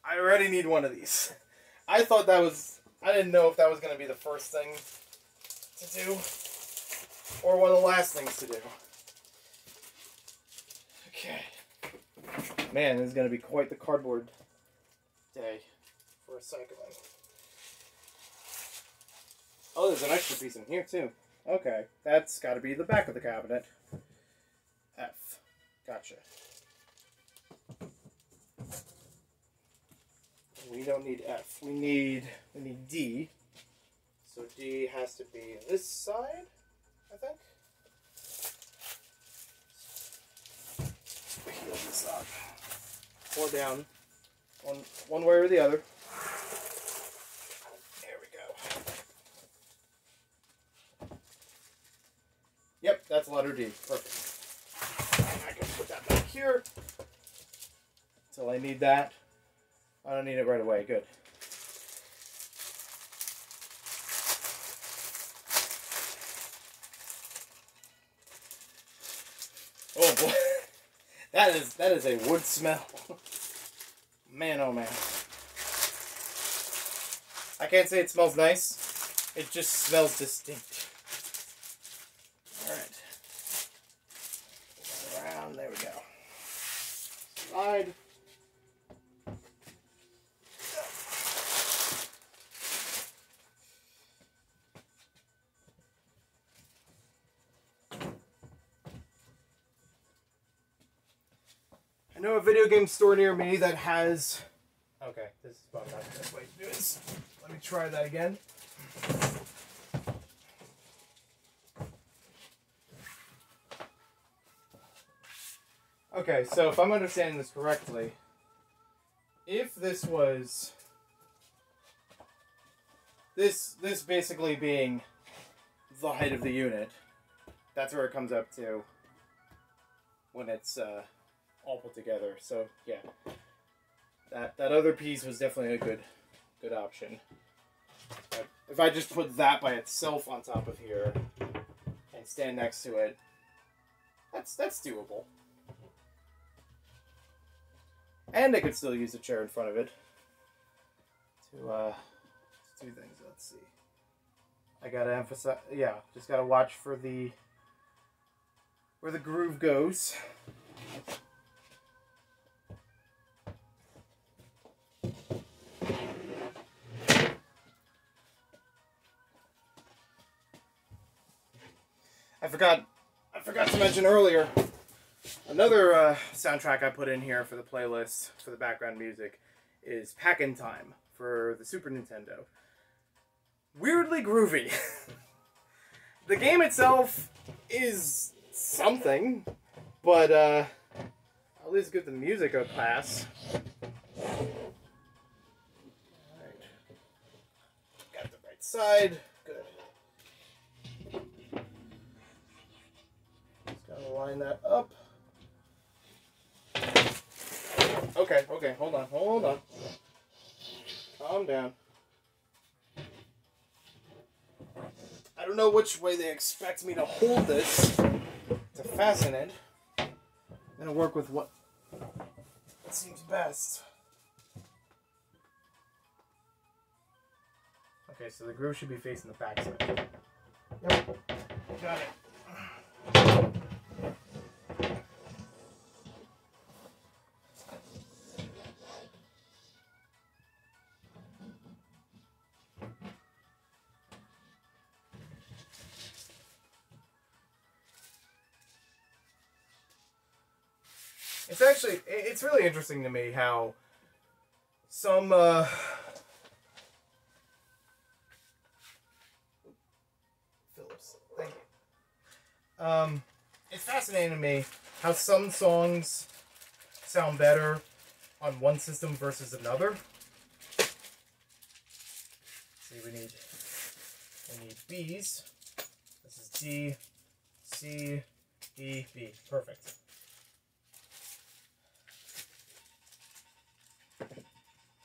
I already need one of these. I thought that was... I didn't know if that was going to be the first thing to do, or one of the last things to do. Okay. Man, this is going to be quite the cardboard day for recycling. Oh, there's an extra piece in here, too. Okay, that's got to be the back of the cabinet. F. Gotcha. We don't need F. We need D. So D has to be this side, I think. Peel this up. Or down. One way or the other. There we go. Yep, that's letter D. Perfect. And I can put that back here. Until I need that. I don't need it right away. Good. Oh boy. That is a wood smell. Man, oh man. I can't say it smells nice. It just smells distinct. Alright. Around, there we go. Slide. I know a video game store near me that has... Okay, this is probably not the best way to do this. Let me try that again. Okay, so if I'm understanding this correctly, if this was... This basically being the height of the unit, that's where it comes up to when it's... all put together. So yeah, that other piece was definitely a good option. But if I just put that by itself on top of here and stand next to it, that's doable. And I could still use a chair in front of it to do things. Let's see. I gotta emphasize, yeah, just gotta watch for where the groove goes. I forgot to mention earlier, another soundtrack I put in here for the playlist, for the background music, is Pac-Man Time for the Super Nintendo. Weirdly groovy. The game itself is something, but at least give the music a pass. Alright. Got the right side. Good. Line that up. Okay, hold on. Calm down. I don't know which way they expect me to hold this to fasten it. I'm gonna work with what seems best. Okay, so the groove should be facing the back side. Yep, got it. It's really interesting to me how some, Phillips, thank you. It's fascinating to me how some songs sound better on one system versus another. See, we need B's. This is D, C, E, B. Perfect.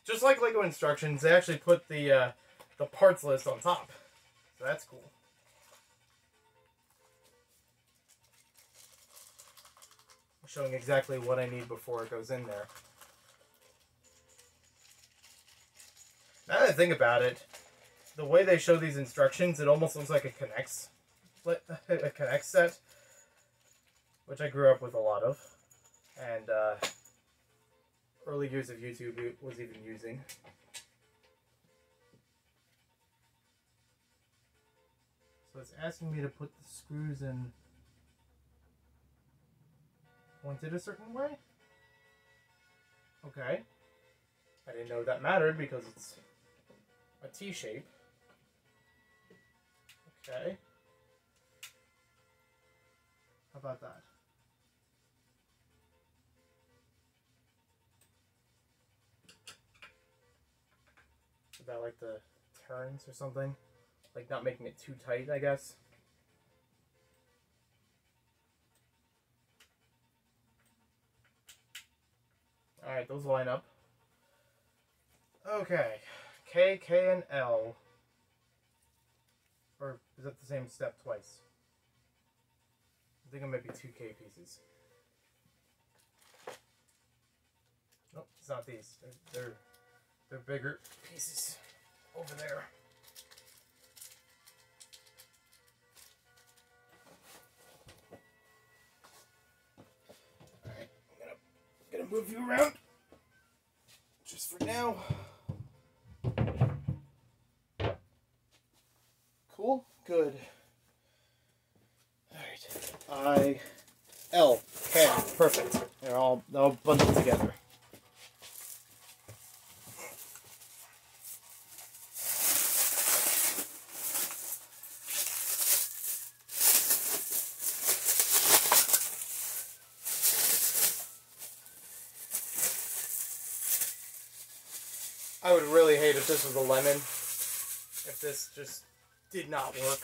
Just like Lego instructions, they actually put the parts list on top. So that's cool. Showing exactly what I need before it goes in there. Now that I think about it, the way they show these instructions, it almost looks like a Connect set, which I grew up with a lot of, and early years of YouTube was even using. So it's asking me to put the screws in pointed a certain way? Okay. I didn't know that mattered because it's a T shape. Okay. How about that? Is that like the turns or something? Like not making it too tight, I guess. Alright, those line up. Okay. K, K, and L. Or is that the same step twice? I think it might be 2 K pieces. Nope, it's not these. They're bigger pieces over there. Alright, I'm gonna move you around. Just for now. Cool? Good. Alright. L. K. Perfect. They're all bundled together. I would really hate if this was a lemon. If this just did not work.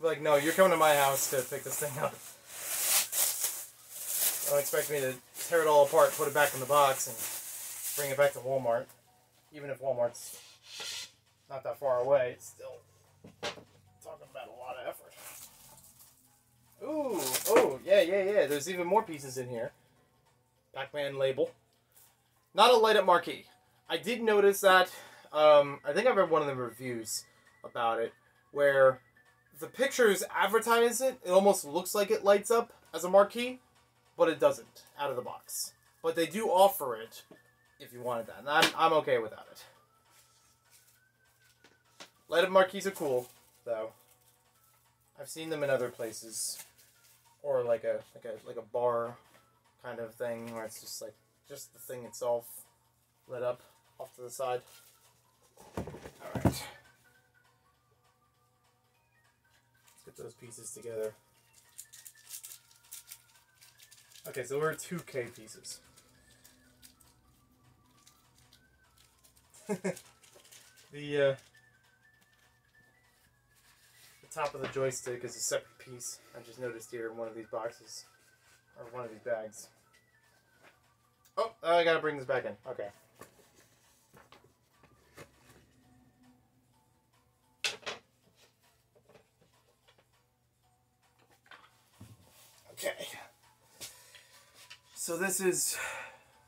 Like, no, you're coming to my house to pick this thing up. Don't expect me to tear it all apart, put it back in the box, and bring it back to Walmart. Even if Walmart's not that far away, it's still talking about a lot of effort. Ooh, oh, yeah. There's even more pieces in here. Pac-Man label. Not a light-up marquee. I did notice that, I think I read one of the reviews about it, where the pictures advertise it. It almost looks like it lights up as a marquee, but it doesn't out of the box. But they do offer it if you wanted that, and I'm okay without it. Light-up marquees are cool, though. I've seen them in other places, or like a bar kind of thing, where it's just like the thing itself lit up off to the side. All right, let's get those pieces together. Okay, so we're 2K pieces. The top of the joystick is a separate piece. I just noticed here in one of these boxes, or one of these bags. Oh, I gotta bring this back in. Okay. Okay. So this is...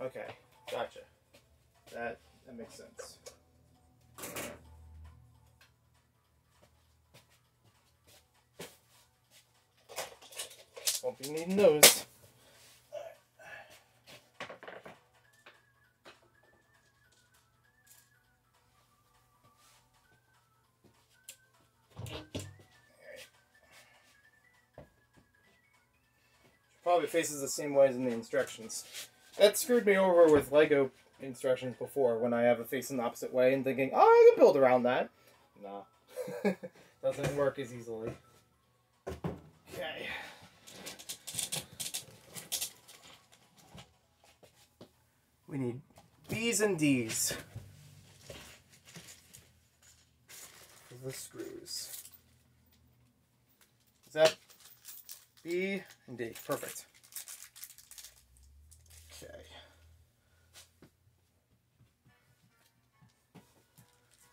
Okay, gotcha. That makes sense. Won't be needing those. Probably faces the same way as in the instructions. That screwed me over with Lego instructions before when I have it facing the opposite way and thinking, oh, I can build around that. No. Doesn't work as easily. Okay. We need B's and D's for the screws. Is that B and D? Perfect. Okay.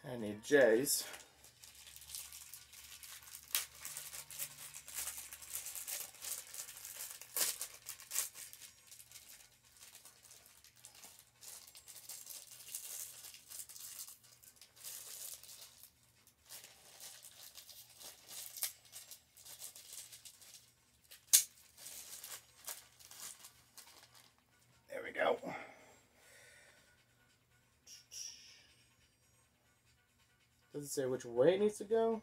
I need J's. There we go. Does it say which way it needs to go?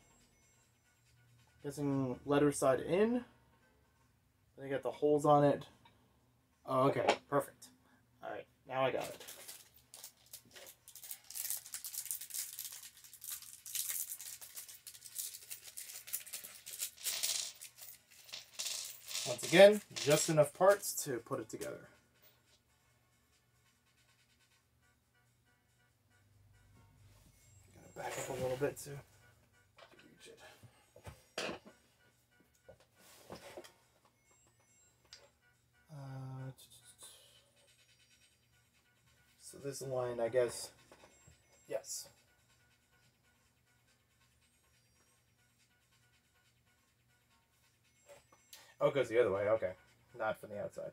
Guessing letter side in. They got the holes on it. Oh, okay. Perfect. Alright, now I got it. Once again, just enough parts to put it together. Gotta back up a little bit to reach it. So this line, I guess, yes. Oh, it goes the other way. Okay. Not from the outside.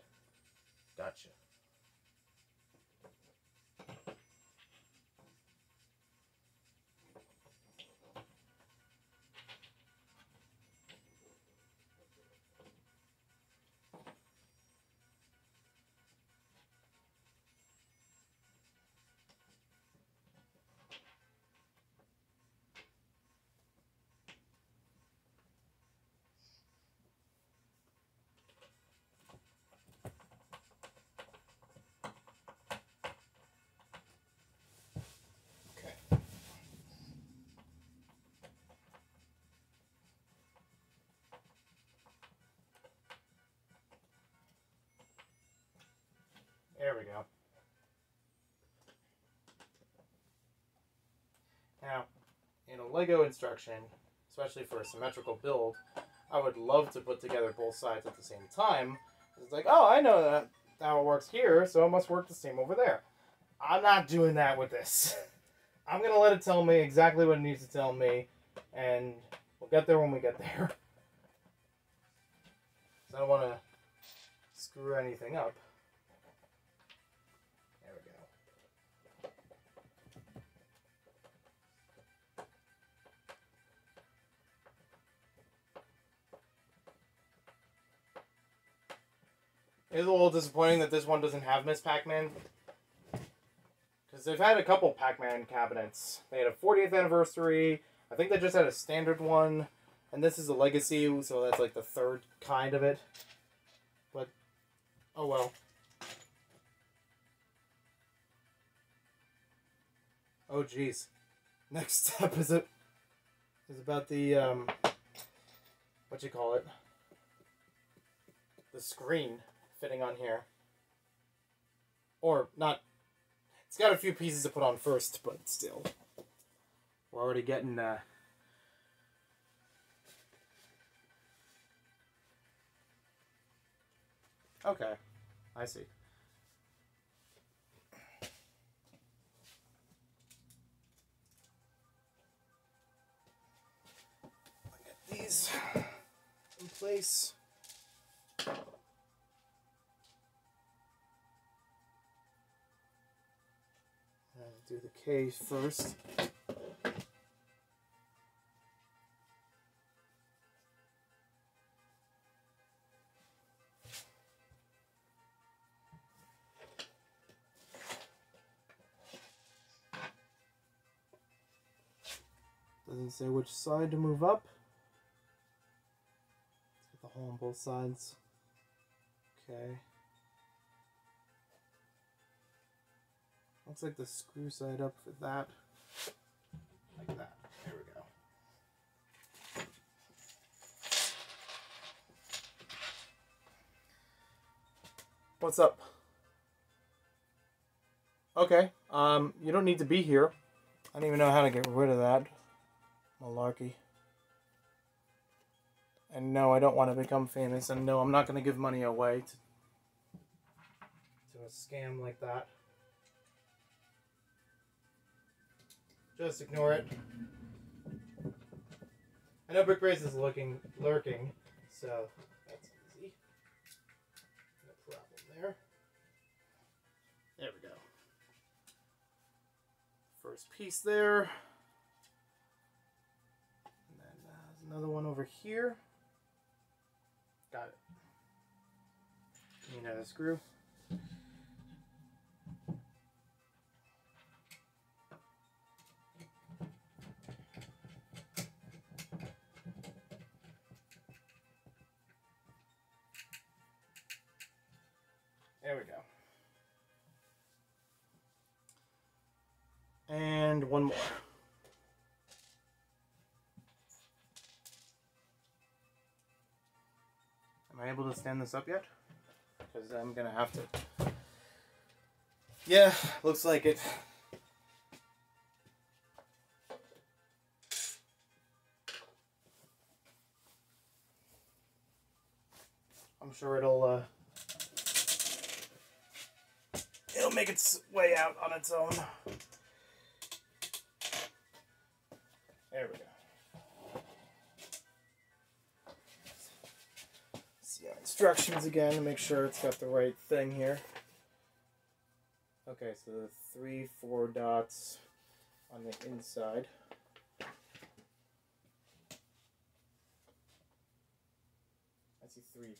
Gotcha. There we go. Now, in a Lego instruction, especially for a symmetrical build, I would love to put together both sides at the same time. It's like, oh, I know that how it works here, so it must work the same over there. I'm not doing that with this. I'm going to let it tell me exactly what it needs to tell me, and we'll get there when we get there. So I don't want to screw anything up. There we go. It is a little disappointing that this one doesn't have Miss Pac-Man. Because they've had a couple Pac-Man cabinets. They had a 40th anniversary. I think they just had a standard one. And this is a legacy, so that's like the third kind of it. But, oh well. Oh geez. Next step is about the, what you call it? The screen fitting on here. Or, not... It's got a few pieces to put on first, but still. We're already getting, Okay, I see. I'll get these in place. Do the case first. Doesn't say which side to move up. Let's get the hole on both sides. Okay. Looks like the screw side up for that. Like that. There we go. What's up? Okay. You don't need to be here. I don't even know how to get rid of that. Malarkey. And no, I don't want to become famous. And no, I'm not going to give money away to a scam like that. Just ignore it. I know Brick Race is lurking, so that's easy. No problem there. There we go. First piece there. And then there's another one over here. Got it. Another screw. There we go. And one more. Am I able to stand this up yet? Because I'm gonna have to. Yeah, looks like it. I'm sure it'll make its way out on its own. There we go. See our instructions again to make sure it's got the right thing here. Okay, so the 4 dots on the inside. I see 3.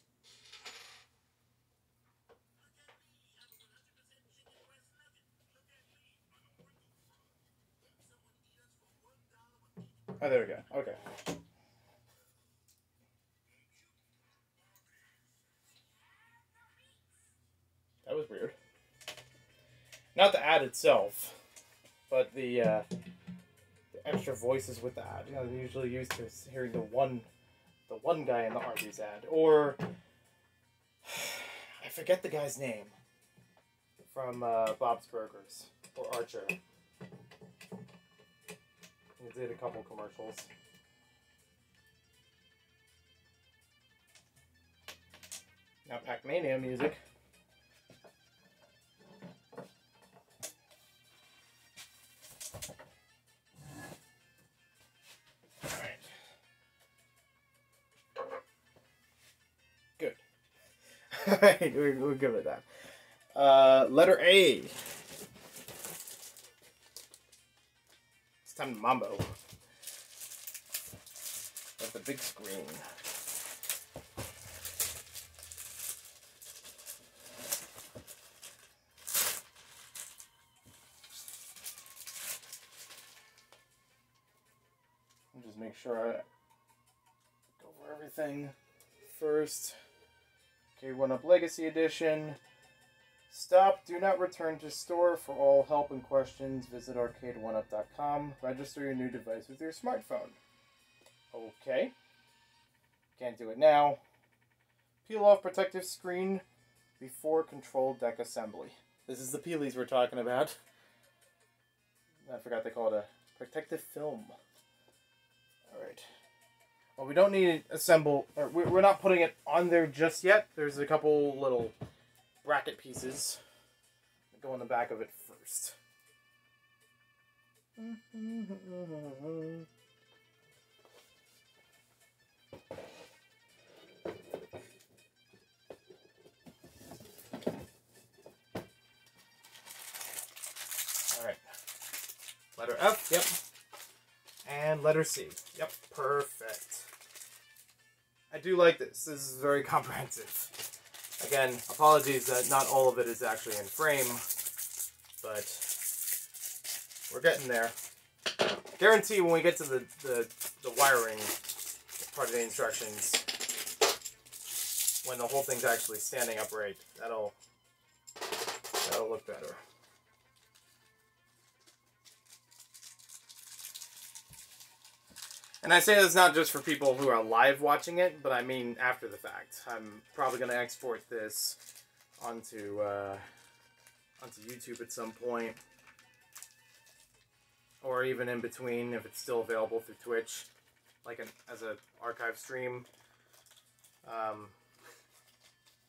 Oh, there we go. Okay. That was weird. Not the ad itself, but the extra voices with the ad. You know, I'm usually used to hearing the one guy in the Arby's ad, or I forget the guy's name from Bob's Burgers or Archer. He did a couple commercials. Now Pac-Mania music. Alright. Good. Alright, we're good with that. Letter A. It's time to mambo. At the big screen. Just make sure I go over everything first. Okay, 1UP Legacy Edition. Stop, do not return to store. For all help and questions, visit arcade1up.com. Register your new device with your smartphone. Okay. Can't do it now. Peel off protective screen before control deck assembly. This is the peelies we're talking about. I forgot they call it a protective film. Alright. Well, we don't need to assemble, or we're not putting it on there just yet. There's a couple little bracket pieces that go on the back of it first. Alright. Letter F, yep. And letter C. Yep, perfect. I do like this. This is very comprehensive. Again, apologies that not all of it is actually in frame, but we're getting there. Guarantee when we get to the wiring part of the instructions, when the whole thing's actually standing upright, that'll look better. And I say this not just for people who are live watching it, but I mean after the fact. I'm probably going to export this onto YouTube at some point. Or even in between if it's still available through Twitch, like as an archive stream.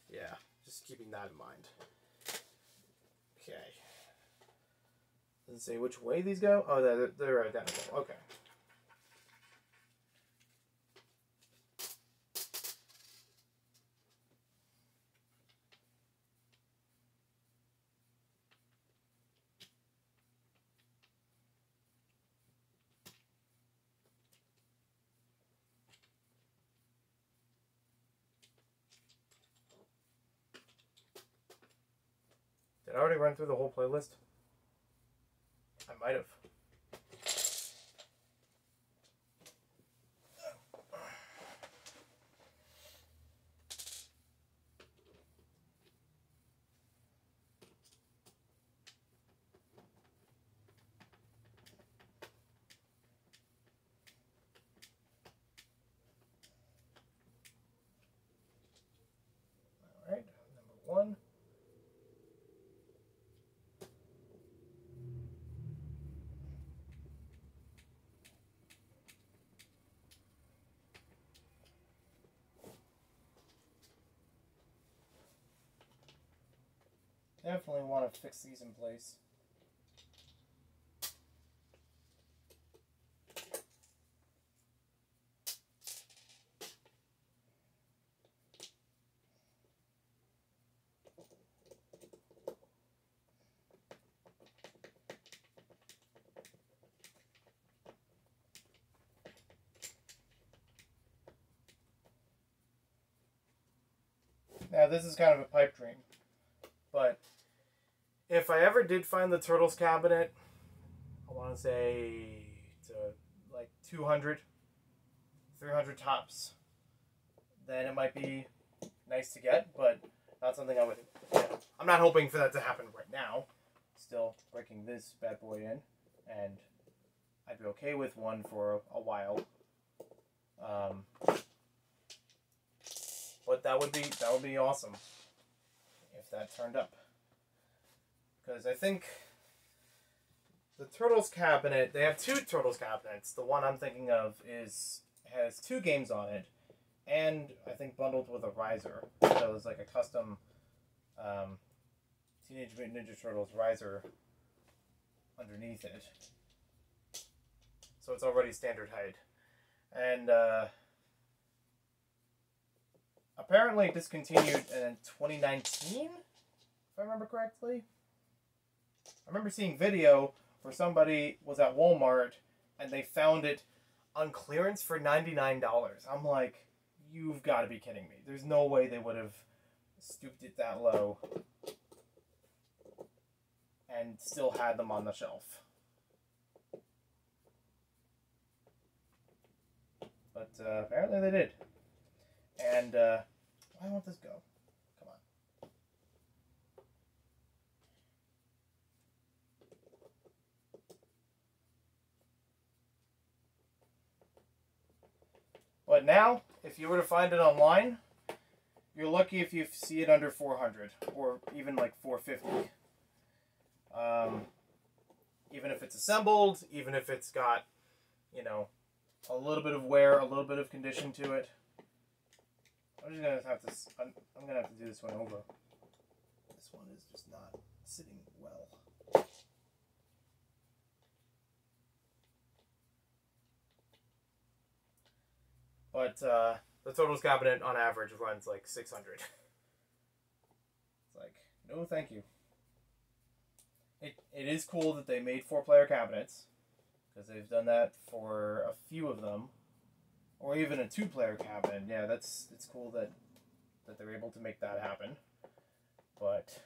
Yeah, just keeping that in mind. Okay. Doesn't say which way these go? Oh, they're identical. Okay. Did I already run through the whole playlist? I might have. Definitely want to fix these in place. Now, this is kind of a pipe dream, but if I ever did find the Turtles cabinet, I want to say to like 200, 300 tops, then it might be nice to get, but not something I would, I'm not hoping for that to happen right now. Still breaking this bad boy in, and I'd be okay with one for a while. But that would be awesome if that turned up. Because I think the Turtles cabinet, they have two Turtles cabinets. The one I'm thinking of has 2 games on it, and I think bundled with a riser. So it's like a custom Teenage Mutant Ninja Turtles riser underneath it. So it's already standard height. And apparently discontinued in 2019, if I remember correctly. I remember seeing video where somebody was at Walmart and they found it on clearance for $99. I'm like, you've got to be kidding me. There's no way they would have stooped it that low and still had them on the shelf. But apparently they did. And why won't this go? Come on. But now, if you were to find it online, you're lucky if you see it under 400 or even like 450. Even if it's assembled, even if it's got, a little bit of wear, a little bit of condition to it. I'm just gonna have to. I'm gonna have to do this one over. This one is just not sitting well. But the Turtles cabinet on average runs like 600. It's like, no, thank you. It is cool that they made 4-player cabinets, because they've done that for a few of them. Or even a 2-player cabinet. Yeah, it's cool that they're able to make that happen. But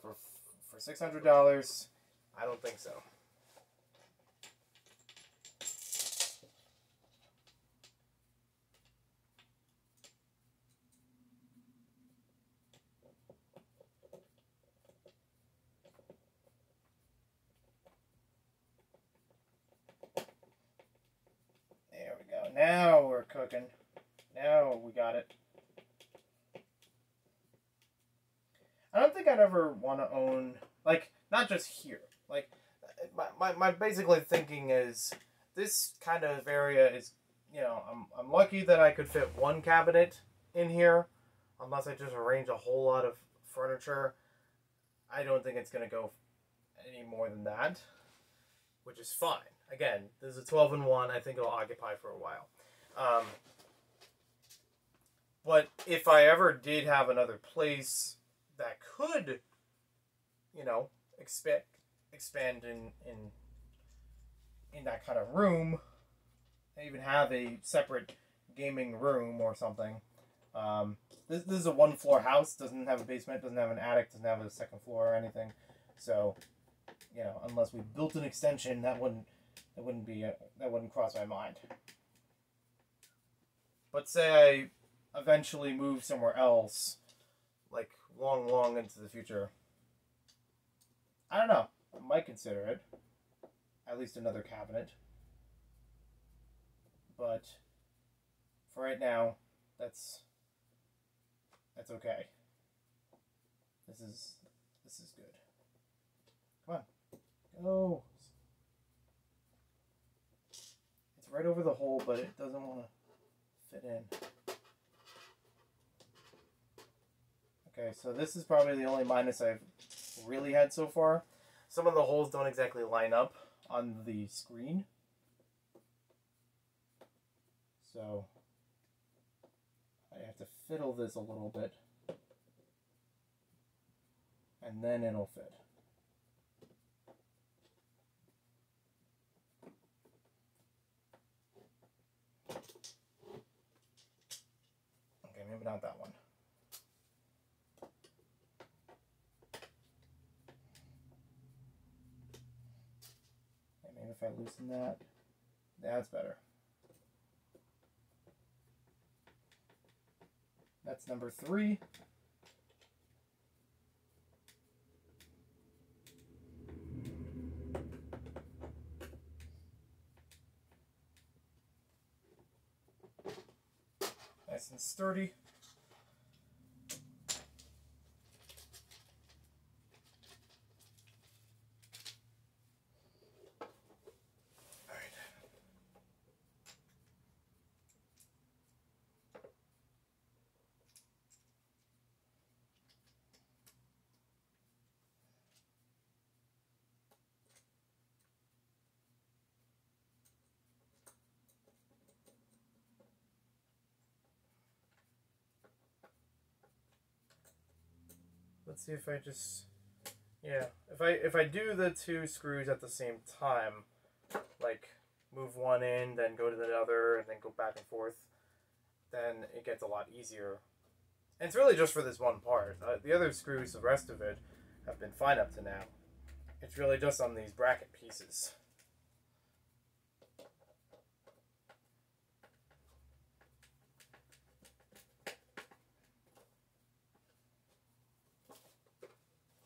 for $600, I don't think so. There we go. Now we're cooking. Now we got it. I don't think I'd ever want to own, like, not just here. Like, my basically thinking is, this kind of area is, I'm lucky that I could fit one cabinet in here, unless I just arrange a whole lot of furniture. I don't think it's going to go any more than that, which is fine. Again, this is a 12-in-1. I think it'll occupy for a while. But if I ever did have another place that could, expand in that kind of room, I even have a separate gaming room or something. This is a 1-floor house. Doesn't have a basement. Doesn't have an attic. Doesn't have a second floor or anything. So, unless we built an extension, that wouldn't cross my mind. But say I eventually move somewhere else, like long into the future, I don't know. I might consider it. At least another cabinet. But for right now, that's okay. This is good. Come on. Go. It's right over the hole, but it doesn't want to fit in. Okay, so this is probably the only minus I've really had so far. Some of the holes don't exactly line up on the screen. So I have to fiddle this a little bit. And then it'll fit. Okay, maybe not that one. Okay, maybe if I loosen that, that's better. That's number 3. Nice and sturdy. All right. Let's see if I just, yeah, if I do the 2 screws at the same time, like move one in, then go to the other, and then go back and forth, then it gets a lot easier. And it's really just for this one part. The other screws, the rest of it, have been fine up to now. It's really just on these bracket pieces.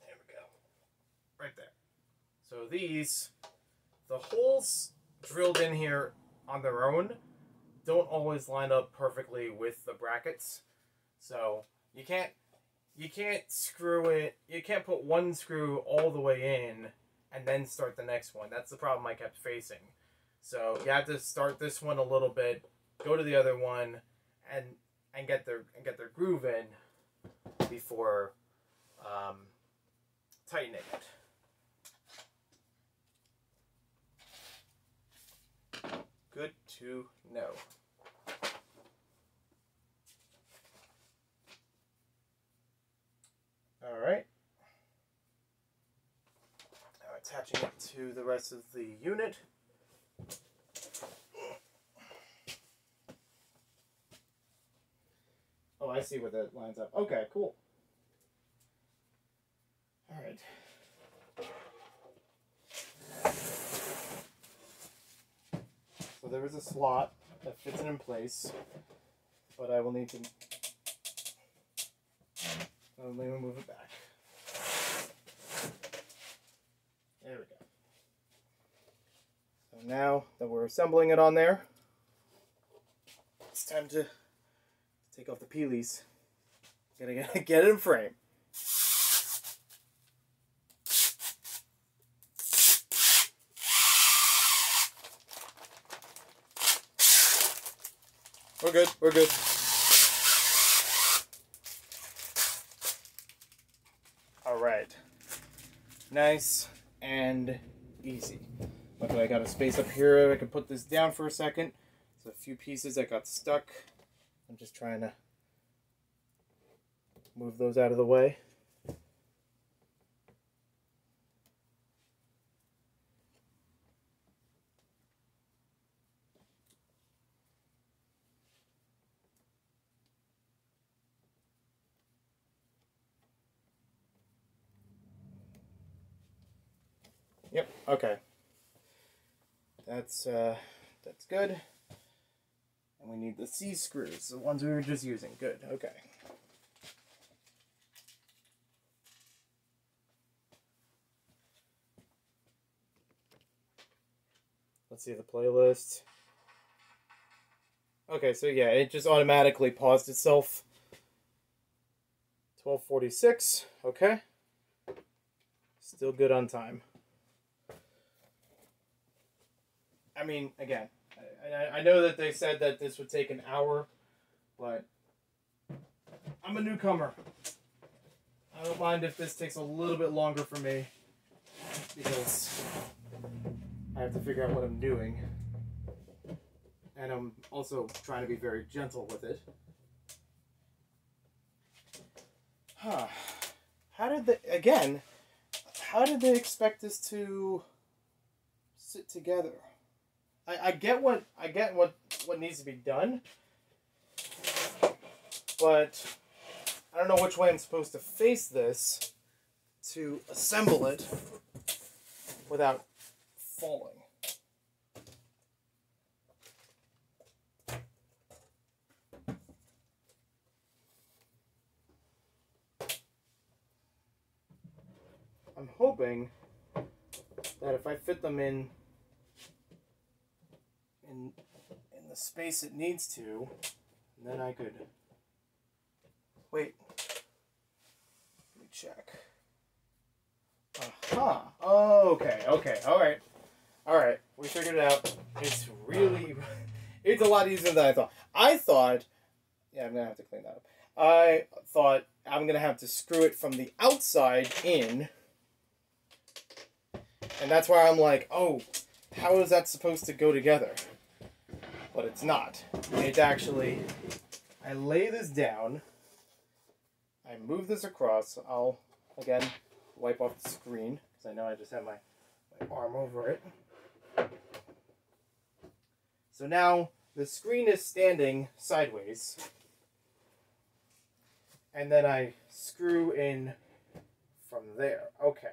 There we go. Right there. So these, the holes drilled in here on their own don't always line up perfectly with the brackets. So you can't screw it, you can't put one screw all the way in and then start the next one. That's the problem I kept facing. So you have to start this one a little bit, go to the other one, and get their groove in before tightening it. Good to know. All right. Now attaching it to the rest of the unit. Oh, I see where that lines up. Okay, cool. All right. So there is a slot that fits it in place, but I will need to let me move it back. There we go. So now that we're assembling it on there, it's time to take off the peelies. Gotta get it in frame. We're good, we're good. All right. Nice and easy. Luckily I got a space up here. I can put this down for a second. There's a few pieces that got stuck. I'm just trying to move those out of the way. Yep, okay. That's good. And we need the C screws, the ones we were just using. Good, okay. Let's see the playlist. Okay, so yeah, it just automatically paused itself. 12:46, okay. Still good on time. I mean, again, I know that they said that this would take an hour, but I'm a newcomer. don't mind if this takes a little bit longer for me, because I have to figure out what I'm doing. And I'm also trying to be very gentle with it. Huh. How did they expect this to sit together? I get what needs to be done, but I don't know which way I'm supposed to face this to assemble it without falling. I'm hoping that if I fit them in the space it needs to, then I could wait. Let me check. Aha. Okay. All right. We figured it out. It's a lot easier than I thought. Yeah, I'm gonna have to clean that up. I thought I'm gonna have to screw it from the outside in. And that's why I'm like, oh, how is that supposed to go together? But it's not. It's actually, I lay this down, I move this across, I'll, again, wipe off the screen, because I know I just have my arm over it. So now, the screen is standing sideways, and then I screw in from there. Okay.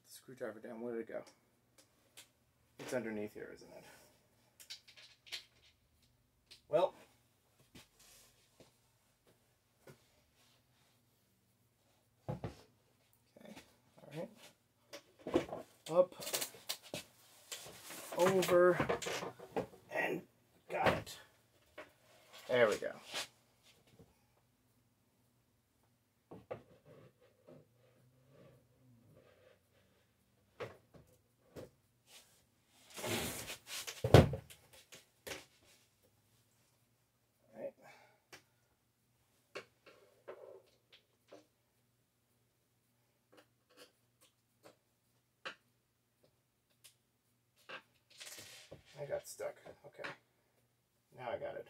Screwdriver down. Where did it go? It's underneath here, isn't it? Well. Okay. Alright. Up. Over. And got it. There we go. I got stuck. Okay. Now I got it.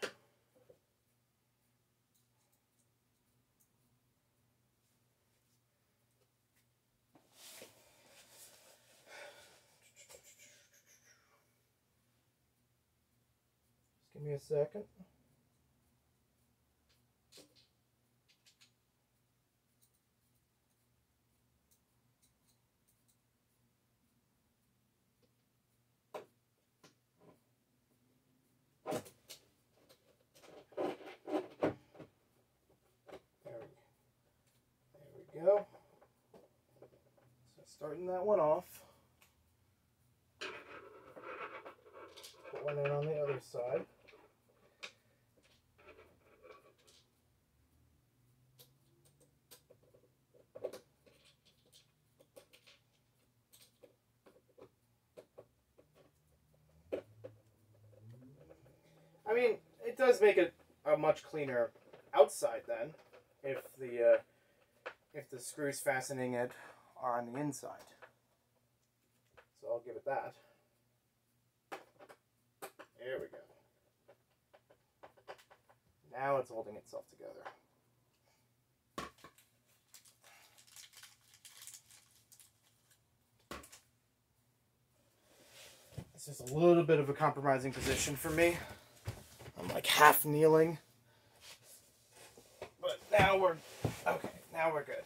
Just give me a second. Go. So starting that one off. Put one in on the other side. I mean, it does make it a much cleaner outside then, if the screws fastening it are on the inside. So I'll give it that. There we go. Now it's holding itself together. This is a little bit of a compromising position for me. I'm like half kneeling. But now we're okay. Now we're good.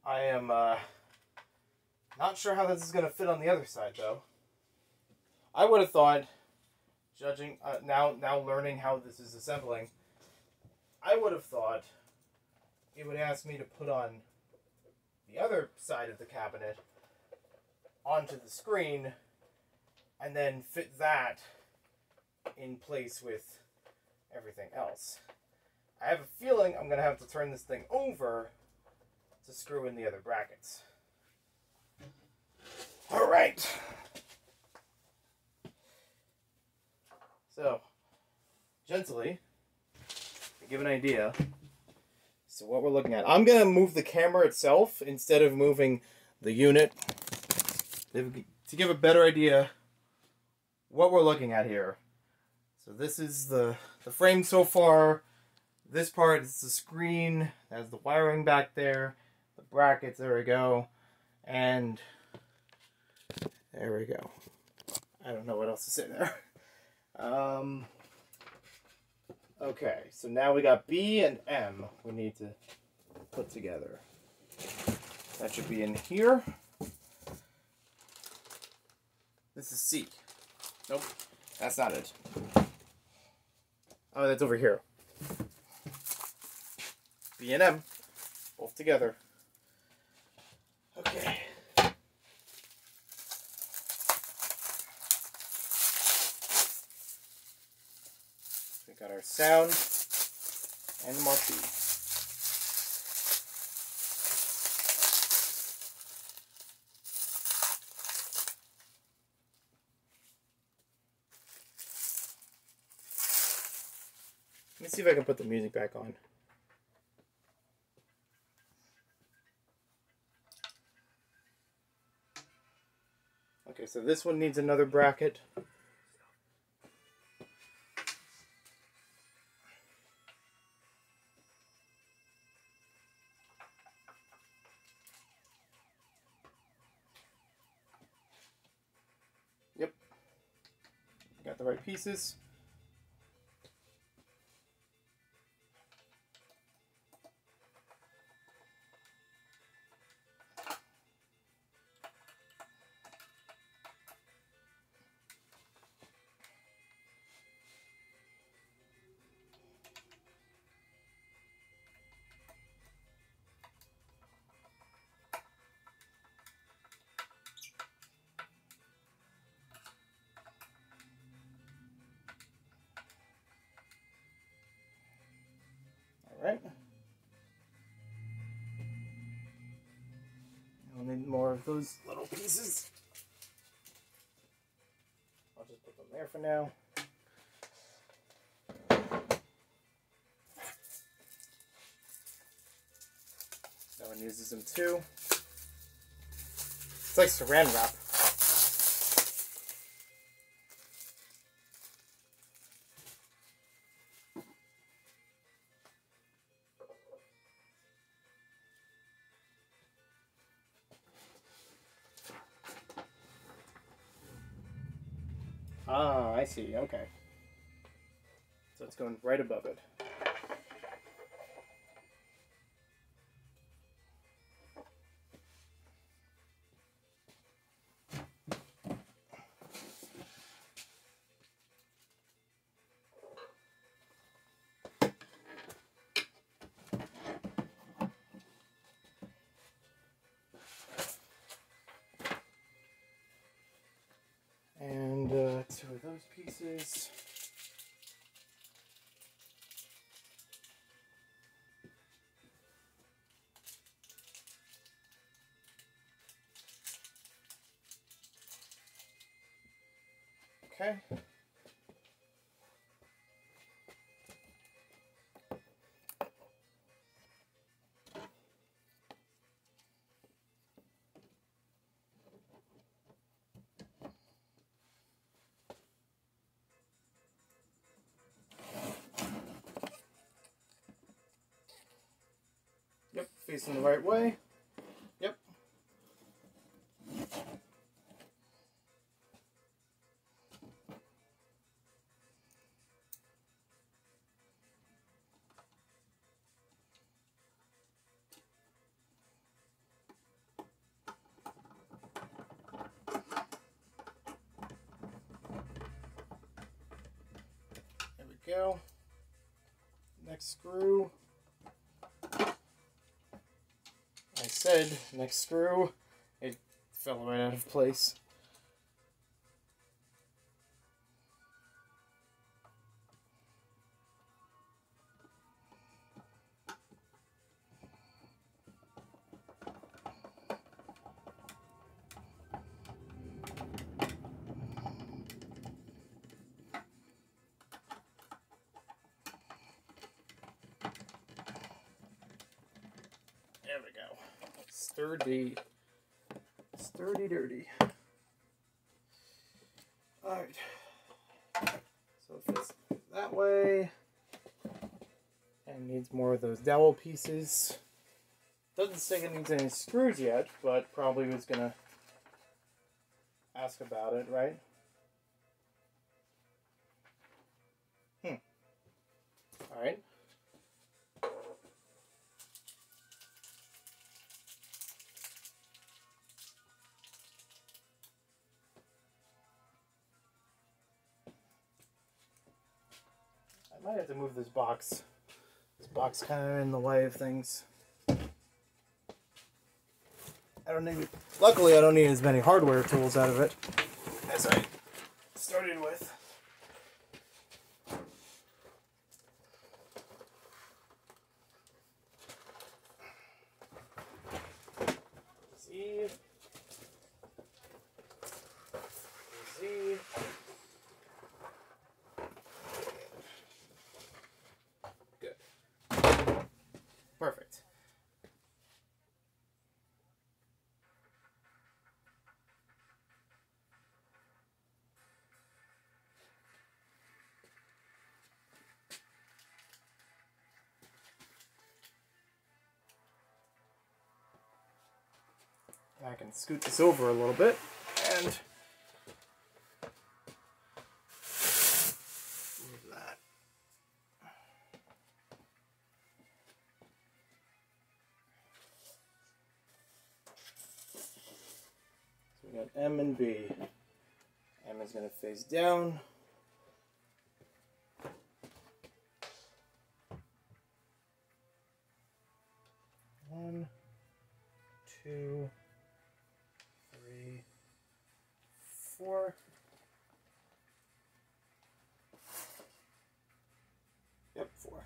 I am not sure how this is going to fit on the other side, though. I would have thought, judging now learning how this is assembling, I would have thought it would ask me to put on the other side of the cabinet onto the screen and then fit that in place with everything else. I have a feeling I'm going to have to turn this thing over to screw in the other brackets. All right. So, gently, to give an idea, so what we're looking at. I'm going to move the camera itself instead of moving the unit to give a better idea what we're looking at here. So this is the frame so far. This part is the screen. There's the wiring back there. The brackets, there we go. And there we go. I don't know what else to say there. Okay, so now we got B and M we need to put together. That should be in here. This is C. Nope, that's not it. Oh, that's over here. B and M, both together. Okay. We got our sound and marquee. Let me see if I can put the music back on. Okay, so this one needs another bracket. Yep. Got the right pieces. All right. I'll need more of those little pieces. I'll just put them there for now. That one uses them too. It's like saran wrap. Ah, I see. Okay. So it's going right above it. And two of those pieces. Okay. Yep, facing the right way. Yep. There we go. Next screw. I said next screw. It fell right out of place. Sturdy. Sturdy dirty. Alright. So it fits that way. And needs more of those dowel pieces. Doesn't say it needs any screws yet, but probably was gonna ask about it, right? Alright. I might have to move this box. This box kind of in the way of things. Luckily, I don't need as many hardware tools out of it as I started with. Good. Perfect. I can scoot this over a little bit and move that. So we got M and B. M is going to face down. One, two, 3, 4. Yep, 4.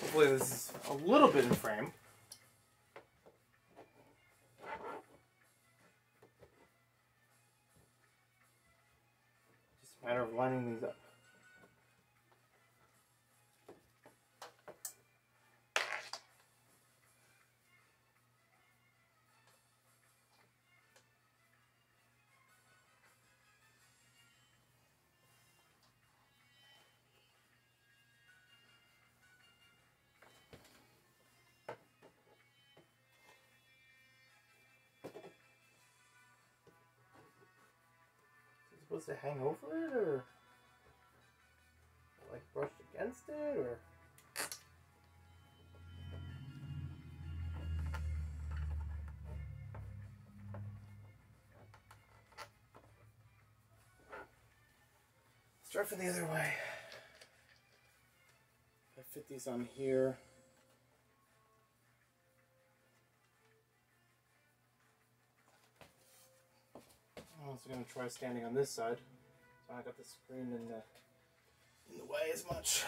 Hopefully this is a little bit in frame. Just a matter of lining these up. Supposed to hang over it, or like brushed against it, or let's try from the other way. I fit these on here. I'm also going to try standing on this side, so I got the screen in the way as much.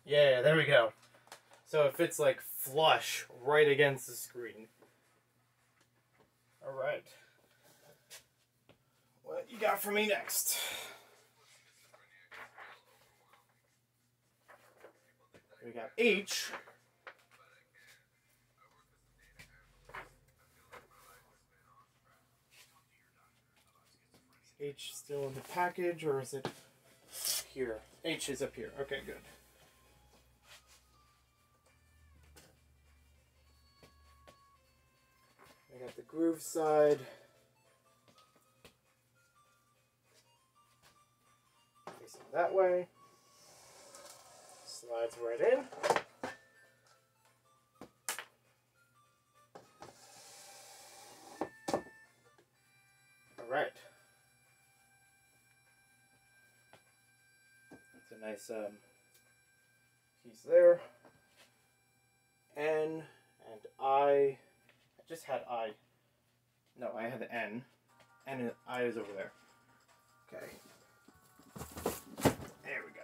Yeah, there we go. So it fits like flush right against the screen. Alright. What you got for me next? We got H. Is H still in the package, or is it here? H is up here. Okay, good. I got the groove side. Facing that way. Slides right in. Alright. It's a nice piece there. N and I. I just had I. No, I had the N. And I is over there. Okay. There we go.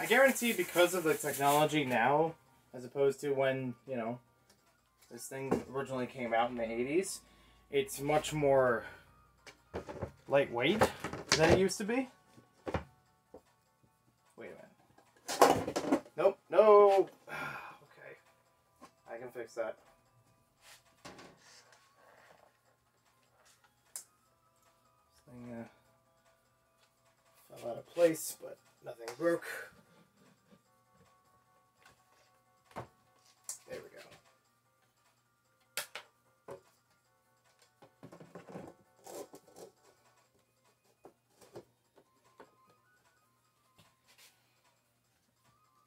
I guarantee because of the technology now, as opposed to when, you know, this thing originally came out in the 80s, it's much more lightweight than it used to be. Wait a minute. Nope, no! Okay. I can fix that. This thing fell out of place, but nothing broke. There we go.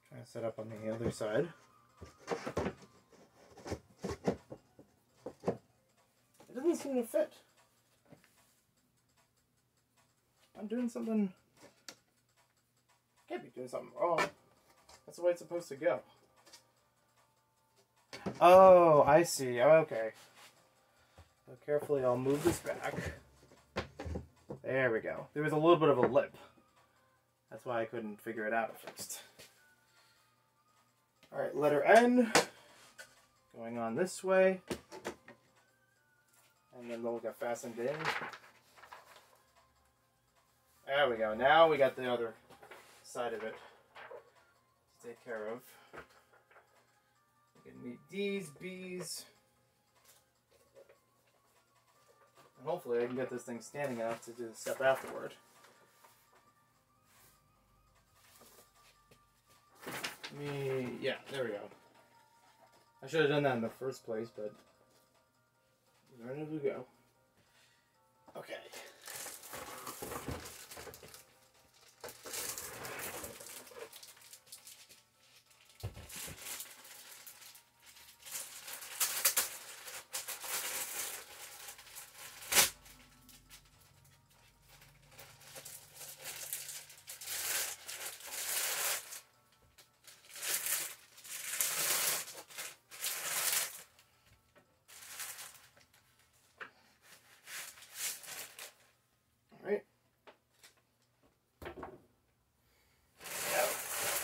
Trying to set up on the other side. It doesn't seem to fit. I'm doing something. Can't be doing something wrong. That's the way it's supposed to go. Oh, I see. Okay. So carefully, I'll move this back. There we go. There was a little bit of a lip. That's why I couldn't figure it out at first. Alright, letter N. Going on this way. And then they'll get fastened in. There we go. Now we got the other side of it to take care of. We're gonna need D's, B's. And hopefully I can get this thing standing enough to do the step afterward. Yeah, there we go. I should have done that in the first place, but learn as we go. Okay.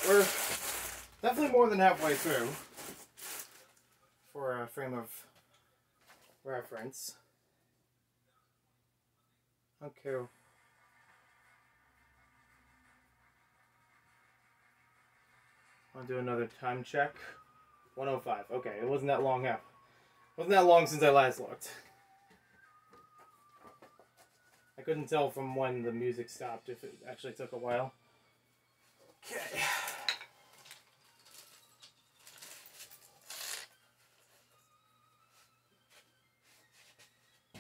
We're definitely more than halfway through for a frame of reference. Okay. I'll do another time check. 1:05. Okay, it wasn't that long out. Wasn't that long since I last looked. I couldn't tell from when the music stopped if it actually took a while. Okay.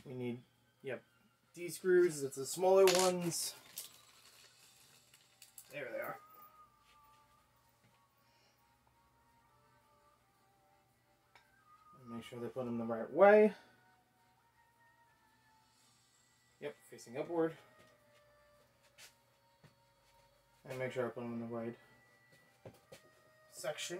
We need, yep, D screws. It's the smaller ones. There they are. And make sure they put them the right way. Yep, facing upward. And make sure I put them in the right section.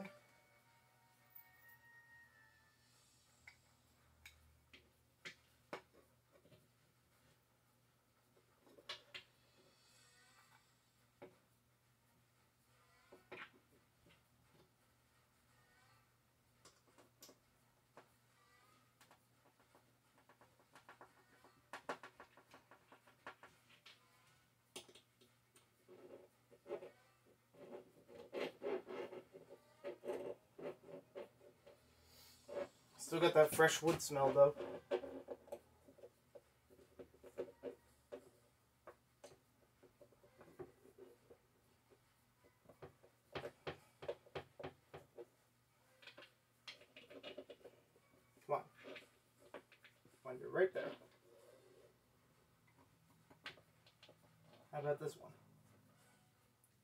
Still got that fresh wood smell though. right there. How about this one?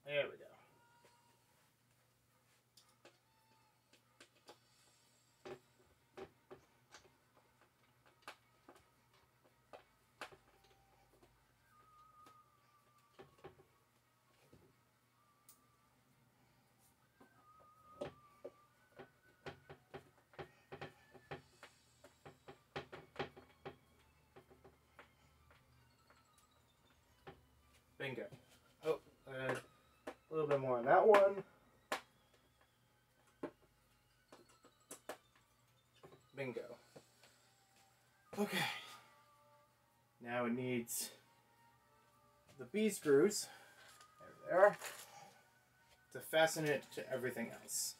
There we go. Bingo. Oh, a little bit more on that one. Bingo. Okay. Now it needs the B screws. There they are. To fasten it to everything else.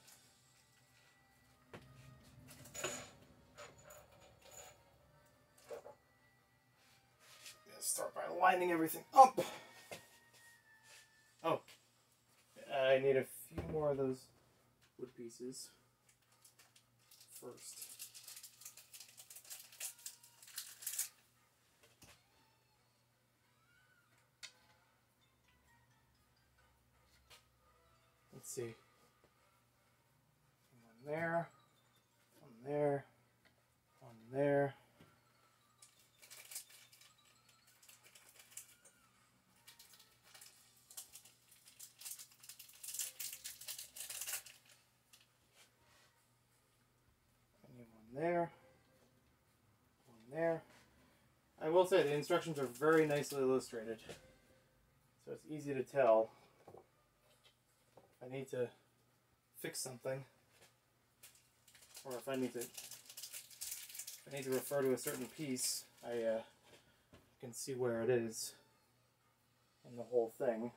Let's start by lining everything up. Oh, I need a few more of those wood pieces first. Let's see. One there, one there, one there. There, one there. I will say the instructions are very nicely illustrated, so it's easy to tell if I need to fix something, or if I need to refer to a certain piece. I can see where it is in the whole thing.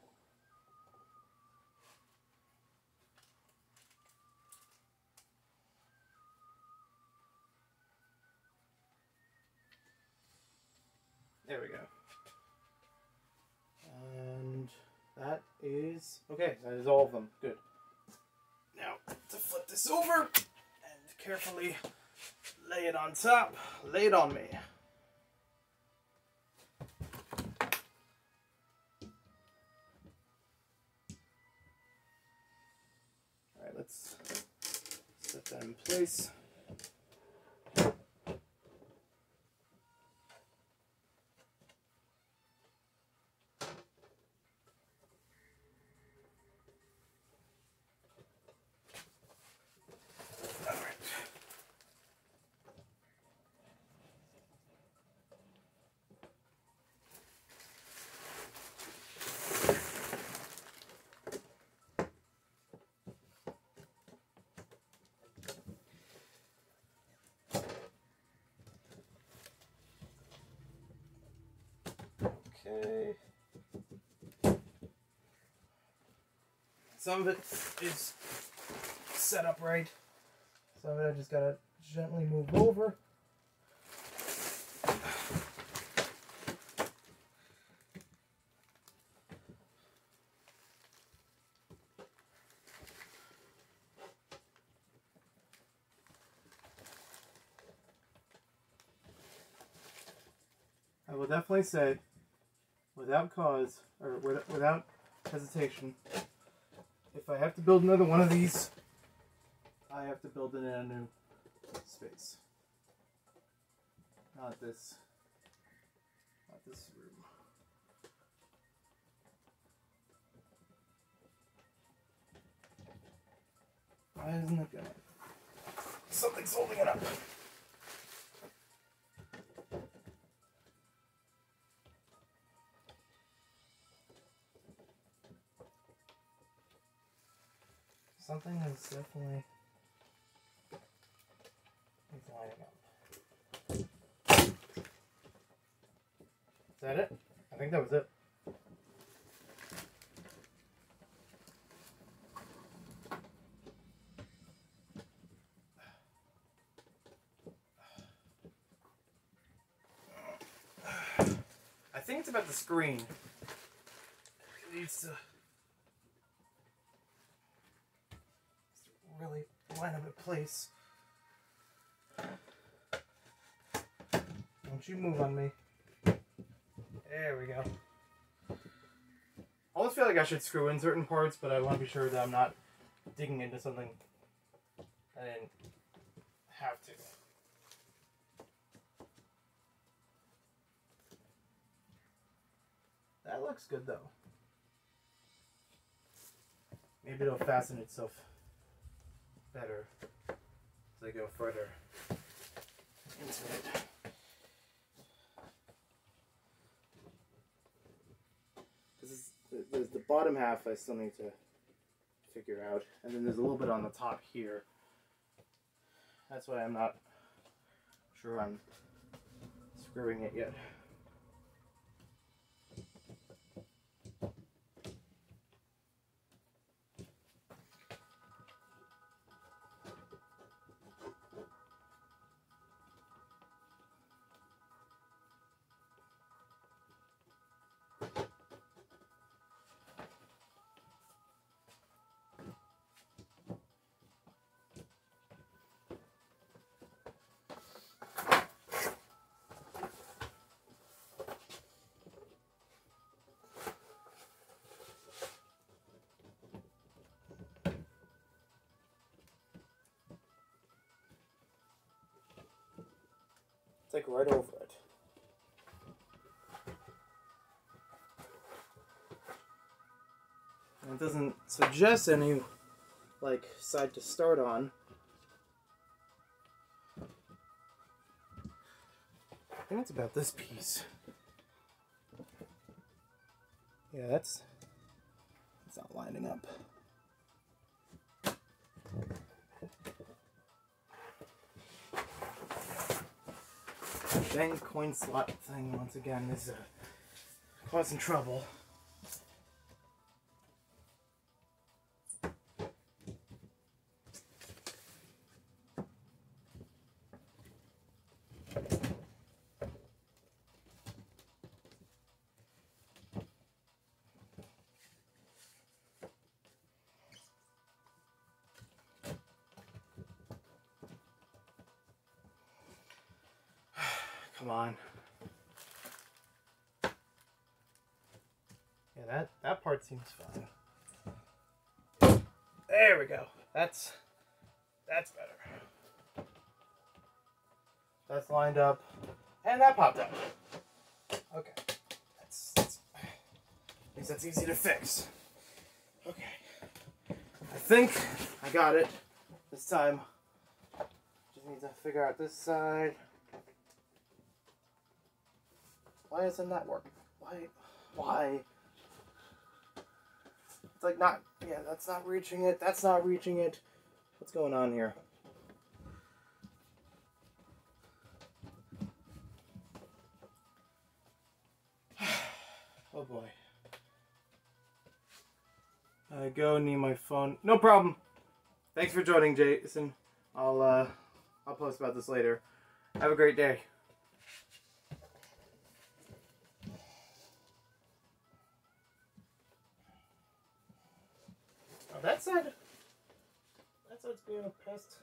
There we go. And that is, okay, that is all of them. Good. Now, to flip this over and carefully lay it on top, lay it on me. Alright, let's set that in place. Okay. Some of it is set up right. Some of it I just gotta gently move over. I will definitely say, without cause, or without hesitation, if I have to build another one of these, I have to build it in a new space. Not this room. Why isn't it going? Something's holding it up. Something is definitely lining up. Is that it? I think that was it. I think it's about the screen. It needs to really line up in place. Don't you move on me. There we go. I always feel like I should screw in certain parts, but I want to be sure that I'm not digging into something I didn't have to. That looks good though. Maybe it'll fasten itself better as I go further into it. There's the bottom half I still need to figure out, and then there's a little bit on the top here. That's why I'm not sure I'm screwing it yet. It's like right over it. And it doesn't suggest any like side to start on. I think it's about this piece. Yeah, that's not lining up. Dang coin slot thing once again is causing trouble. Come on. Yeah, that part seems fine. There we go. That's better. That's lined up. And that popped up. Okay. At least that's easy to fix. Okay. I think I got it this time. Just need to figure out this side. Why isn't that working? Why? It's like not, yeah, that's not reaching it. That's not reaching it. What's going on here? Oh boy. I go need my phone. No problem. Thanks for joining, Jason. I'll post about this later. Have a great day. Oh, that side's being a pest.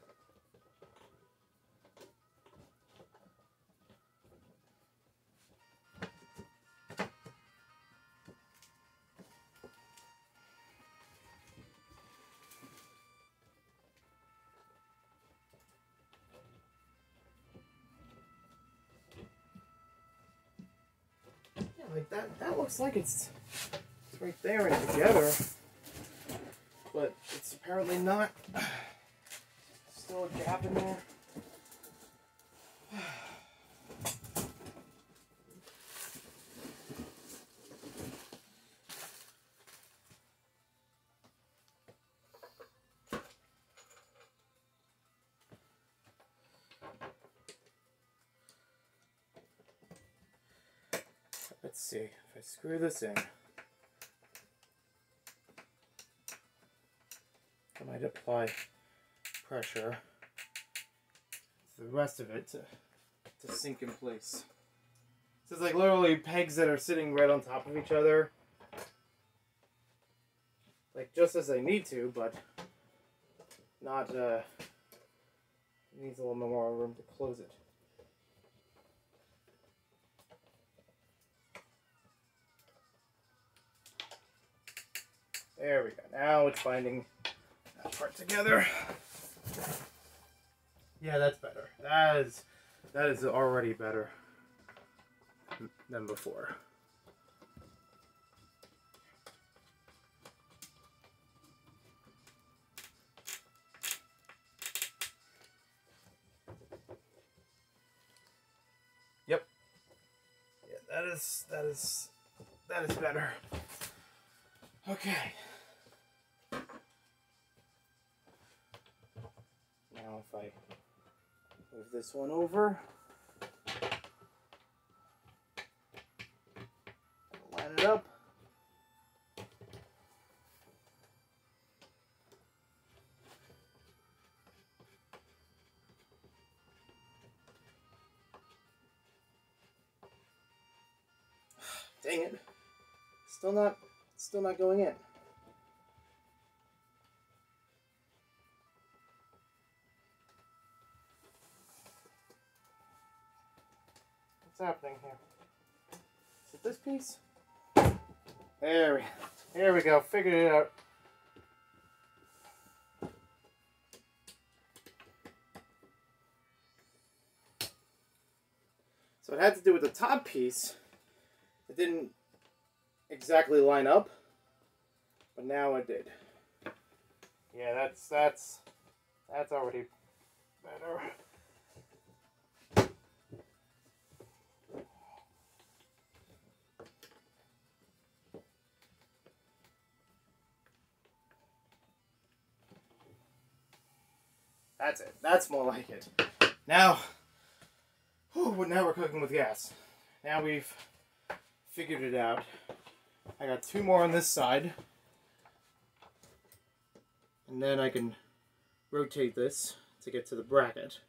Yeah, like that looks like it's right there and together. But it's apparently not. Still a gap in there. Let's see, if I screw this in, I might apply pressure to the rest of it to sink in place. So it's like literally pegs that are sitting right on top of each other. Like just as they need to, but not, needs a little more room to close it. There we go. Now it's binding that part together. Yeah, that's better. That is already better than before. Yep. Yeah, that is better. Okay. Now if I move this one over, line it up. Dang it. Still not going in. What's happening here? Is it this piece? There we go. Figured it out. So it had to do with the top piece. It didn't exactly line up, but now it did. Yeah, that's already better. That's it. That's more like it. Now, now we're cooking with gas. Now we've figured it out. I got two more on this side. And then I can rotate this to get to the bracket.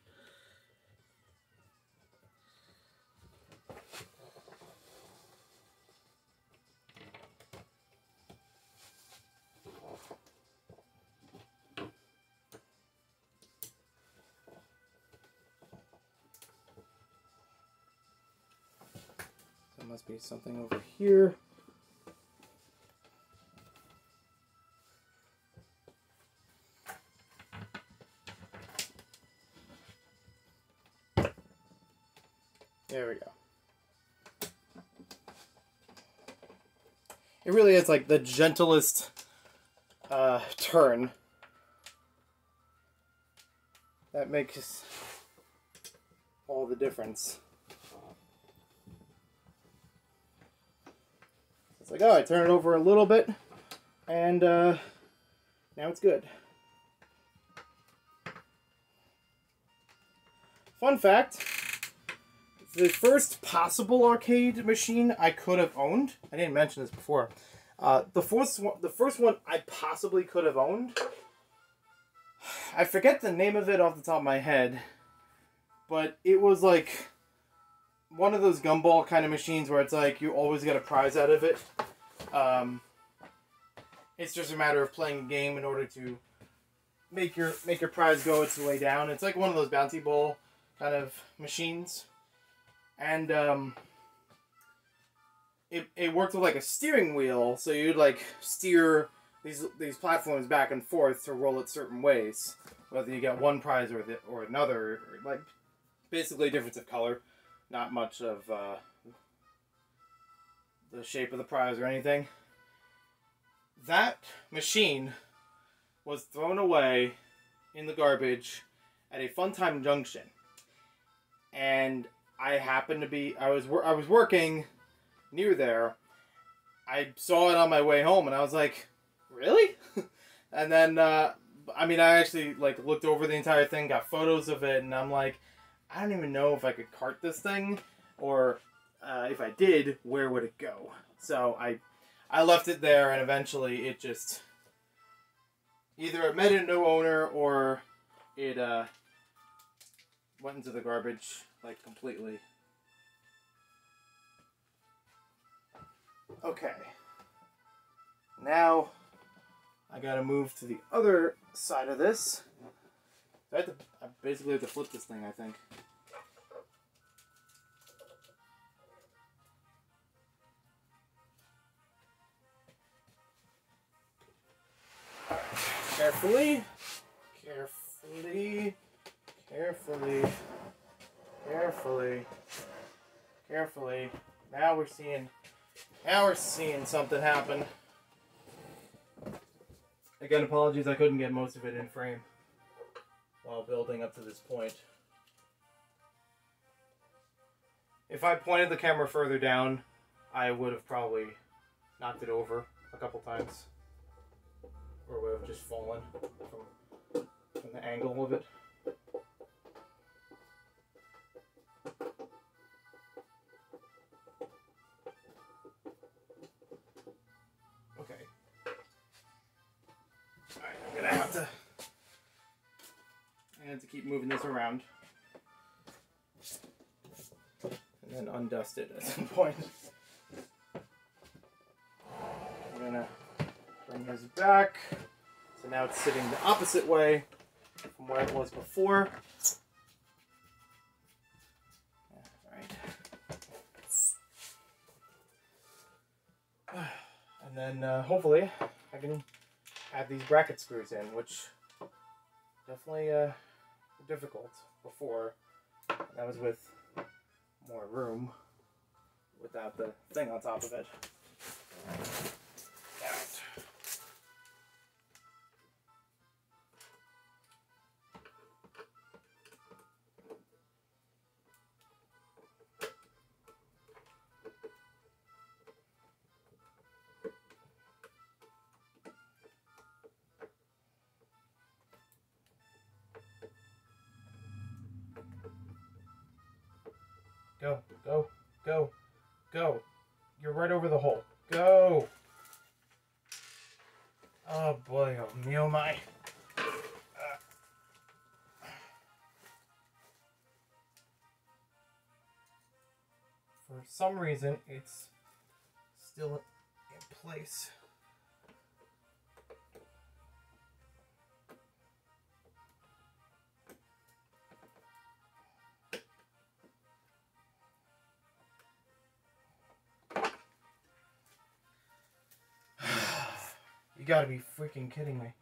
There must be something over here. There we go. It really is like the gentlest turn that makes all the difference. It's like, oh, I turn it over a little bit, and now it's good. Fun fact, the first possible arcade machine I could have owned, I didn't mention this before, the first one I possibly could have owned, I forget the name of it off the top of my head, but it was like one of those gumball kind of machines where it's like you always get a prize out of it. It's just a matter of playing a game in order to make your prize go its way down. It's like one of those bouncy ball kind of machines, and it worked with like a steering wheel, so you'd like steer these platforms back and forth to roll it certain ways, whether you get one prize or another, or like basically a difference of color. Not much of the shape of the prize or anything. That machine was thrown away in the garbage at a Funtime Junction, and I happened to be I was working near there. I saw it on my way home, and I was like, "Really?" And then I mean, I actually like looked over the entire thing, got photos of it, and I'm like, I don't even know if I could cart this thing, or if I did, where would it go? So I left it there, and eventually it just either it met a new owner or it went into the garbage like completely. Okay. Now I gotta move to the other side of this. I basically have to flip this thing, I think. Carefully. Carefully. Carefully. Carefully. Carefully. Now we're seeing something happen. Again, apologies, I couldn't get most of it in frame while building up to this point. If I pointed the camera further down, I would have probably knocked it over a couple times. Or would have just fallen from the angle of it. Okay. Alright, I'm gonna have to keep moving this around. And then undust it at some point. I'm gonna bring this back. So now it's sitting the opposite way from where it was before. Alright. And then hopefully I can add these bracket screws in, which definitely difficult before. That was with more room without the thing on top of it. Go, go, go, go. You're right over the hole. Go! Oh boy, oh me, oh my. For some reason, it's still in place. You gotta be freaking kidding me.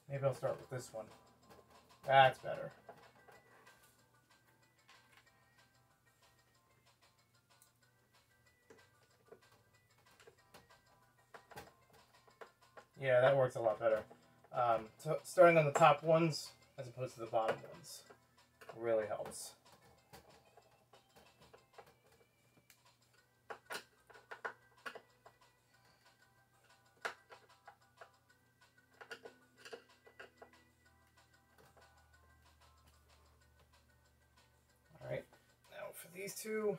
Maybe I'll start with this one. That's better. Yeah, that works a lot better. So starting on the top ones as opposed to the bottom ones really helps. Alright, now for these two.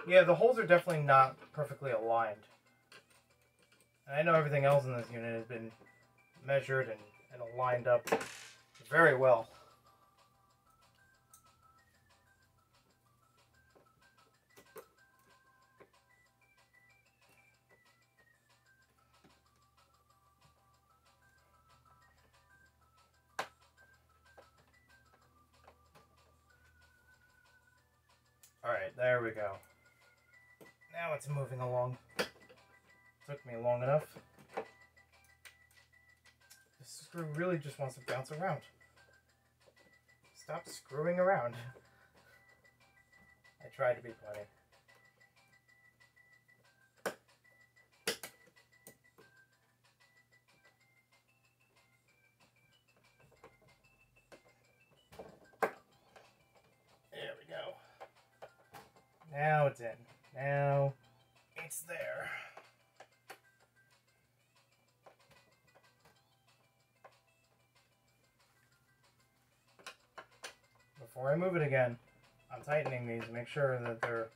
Yeah, the holes are definitely not perfectly aligned. And I know everything else in this unit has been measured and aligned up very well. Alright, there we go. Now it's moving along. Took me long enough. This screw really just wants to bounce around. Stop screwing around. I tried to be funny. There we go. Now it's in. Now it's there. Before I move it again, I'm tightening these to make sure that they're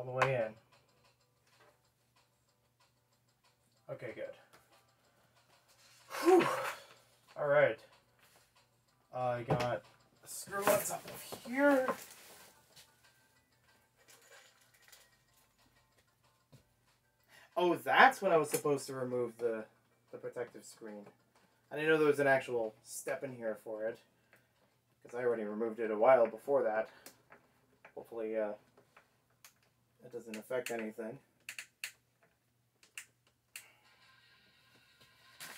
the way in. Okay, good. Whew. Alright. I got the screw nuts up here. Oh, that's when I was supposed to remove the protective screen. I didn't know there was an actual step in here for it. Because I already removed it a while before that. Hopefully, that doesn't affect anything.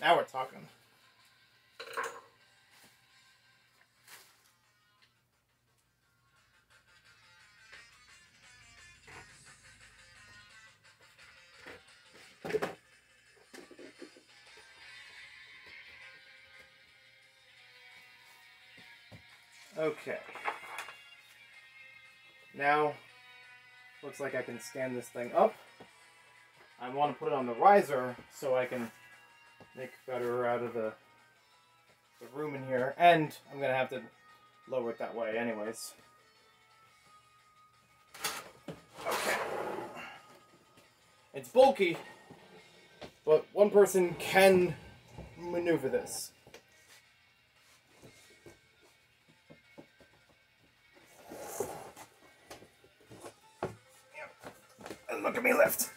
Now we're talking. Okay. Now, looks like I can stand this thing up. I want to put it on the riser so I can make better out of the room in here. And I'm going to have to lower it that way anyways. Okay. It's bulky, but one person can maneuver this. And look at me lift.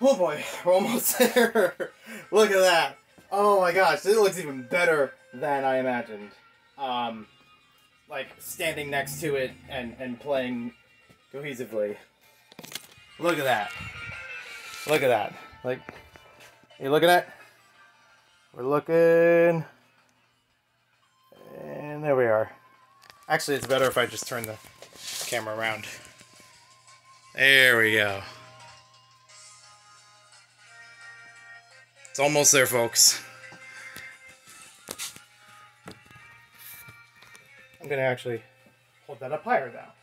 Oh boy, we're almost there. Look at that. Oh my gosh, this looks even better than I imagined. Like standing next to it and playing cohesively. Look at that. Look at that. Like, you looking at? We're looking. And there we are. Actually, it's better if I just turn the camera around. There we go. It's almost there, folks. I'm going to actually hold that up higher now.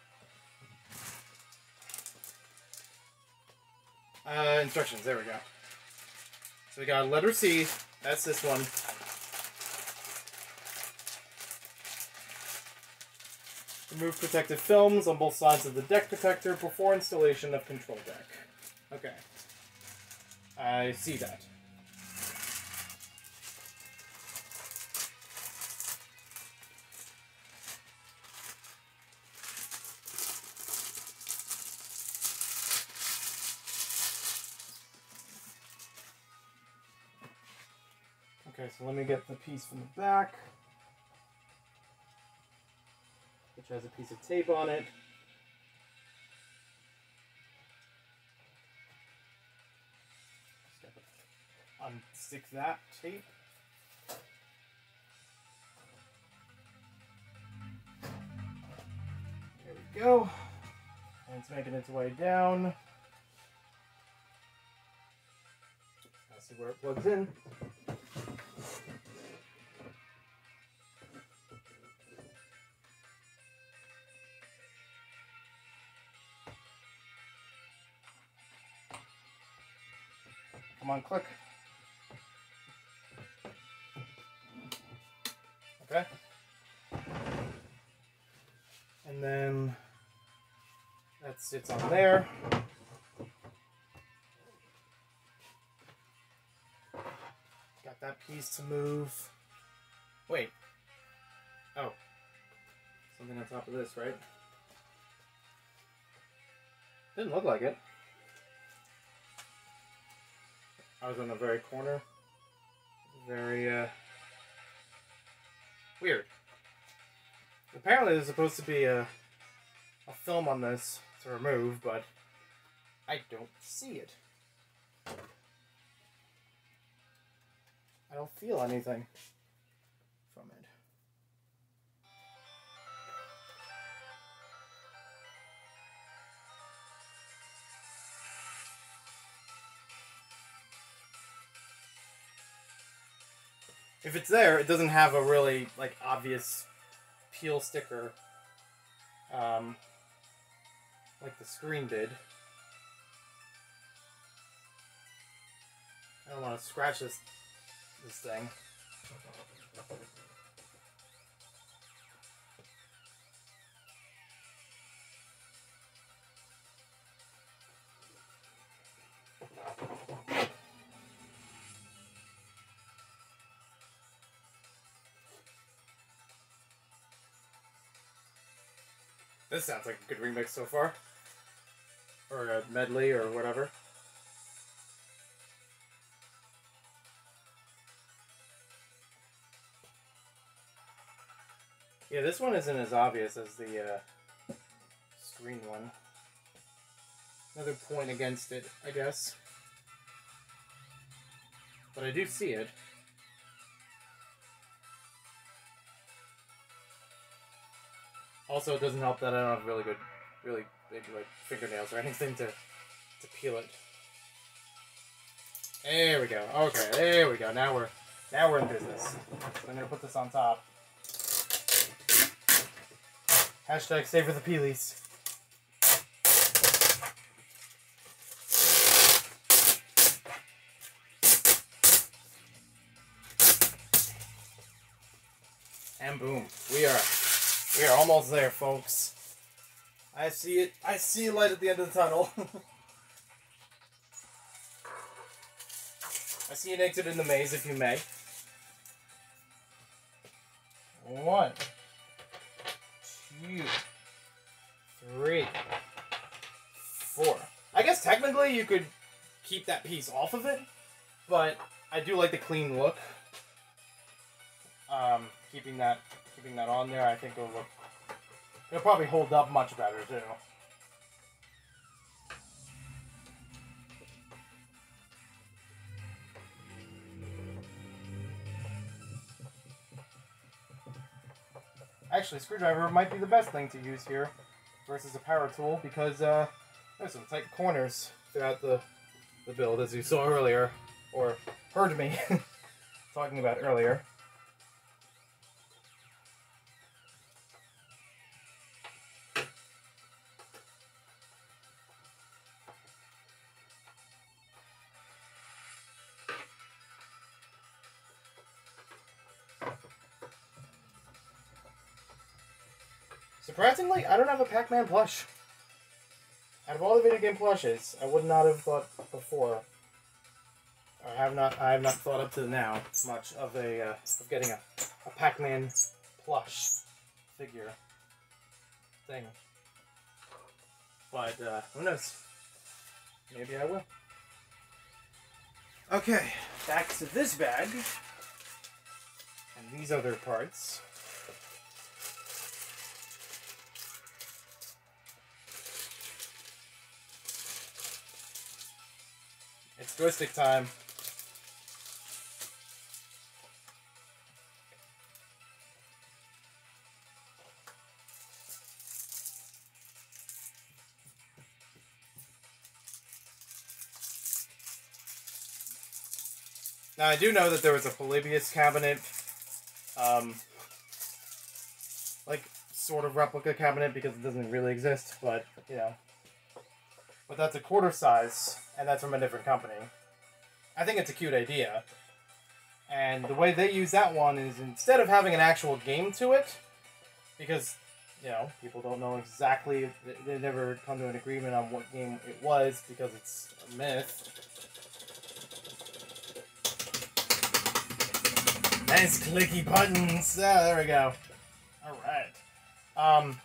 Instructions, there we go. So we got letter C, that's this one. Remove protective films on both sides of the deck protector before installation of control deck. Okay. I see that. Okay, so let me get the piece from the back, which has a piece of tape on it. Just gotta unstick that tape. There we go. And it's making its way down. I'll see where it plugs in. Come on, click. Okay. And then that sits on there. Got that piece to move. Wait. Oh. Something on top of this, right? Didn't look like it. I was on the very corner. Very, weird. Apparently there's supposed to be a film on this to remove, but I don't see it. I don't feel anything from it. If it's there, it doesn't have a really, like, obvious peel sticker, like the screen did. I don't want to scratch this this thing. This sounds like a good remix so far. Or a medley or whatever. Yeah, this one isn't as obvious as the screen one. Another point against it, I guess. But I do see it. Also, it doesn't help that I don't have really big like fingernails or anything to peel it. There we go. Okay, there we go. Now we're in business. So I'm gonna put this on top. Hashtag savor the peelies. And boom, we are almost there, folks. I see it. I see light at the end of the tunnel. I see an exit in the maze, if you may. 1, 2, 3, 4. I guess technically you could keep that piece off of it, but I do like the clean look. Keeping that on there, I think it'll probably hold up much better too. Actually, screwdriver might be the best thing to use here versus a power tool because there's some tight corners throughout the build, as you saw earlier, or heard me talking about earlier. Surprisingly, I don't have a Pac-Man plush. Out of all the video game plushes, I would not have thought before. I have not thought up to now much of getting a Pac-Man plush figure thing. But who knows? Maybe I will. Okay, back to this bag and these other parts. It's joystick time. Now I do know that there was a Polybius cabinet, like sort of replica cabinet because it doesn't really exist, but you know. But that's a quarter size, and that's from a different company. I think it's a cute idea. And the way they use that one is instead of having an actual game to it, because, you know, people don't know exactly, they never come to an agreement on what game it was because it's a myth. Nice clicky buttons. Ah, there we go. Alright.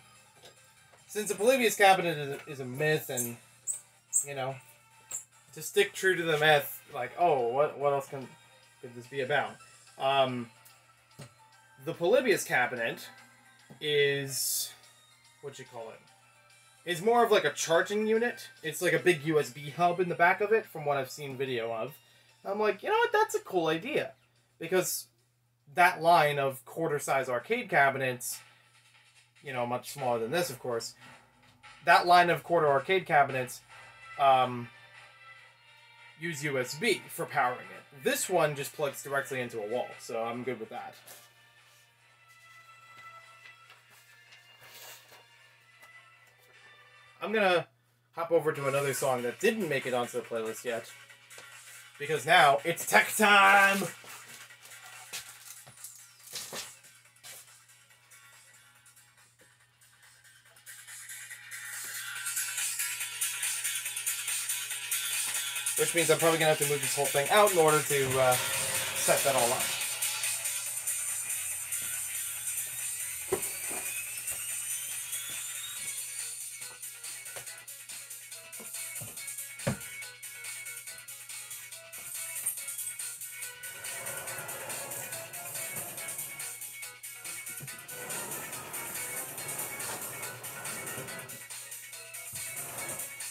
Since the Polybius cabinet is a myth and, you know, to stick true to the myth, like, oh, what else could this be about? The Polybius cabinet is, what you call it? Is more of like a charging unit. It's like a big USB hub in the back of it, from what I've seen video of. I'm like, you know what? That's a cool idea, because that line of quarter-size arcade cabinets, you know, much smaller than this, of course. That line of quarter arcade cabinets use USB for powering it. This one just plugs directly into a wall, so I'm good with that. I'm gonna hop over to another song that didn't make it onto the playlist yet, because now it's tech time! which means I'm probably going to have to move this whole thing out in order to set that all up.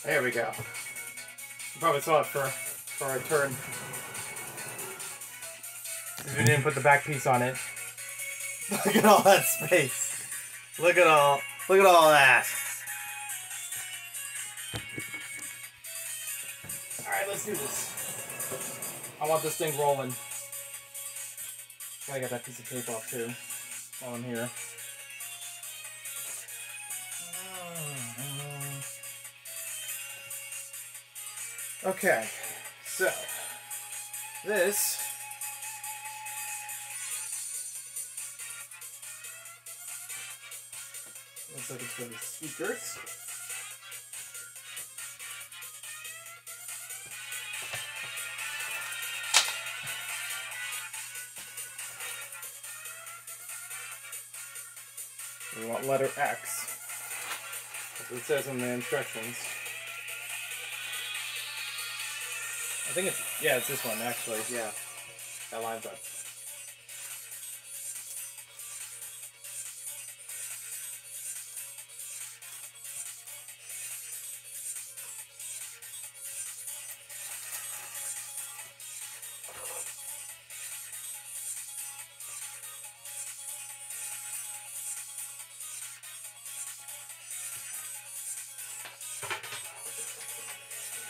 There we go. You probably saw it for our turn. We didn't put the back piece on it. Look at all that space. Look at all that. Alright, let's do this. I want this thing rolling. Gotta get that piece of tape off too while I'm here. Okay, so this looks like it's for the speakers. We want letter X. That's what it says in the instructions. I think it's this one actually. Yeah, that lines up.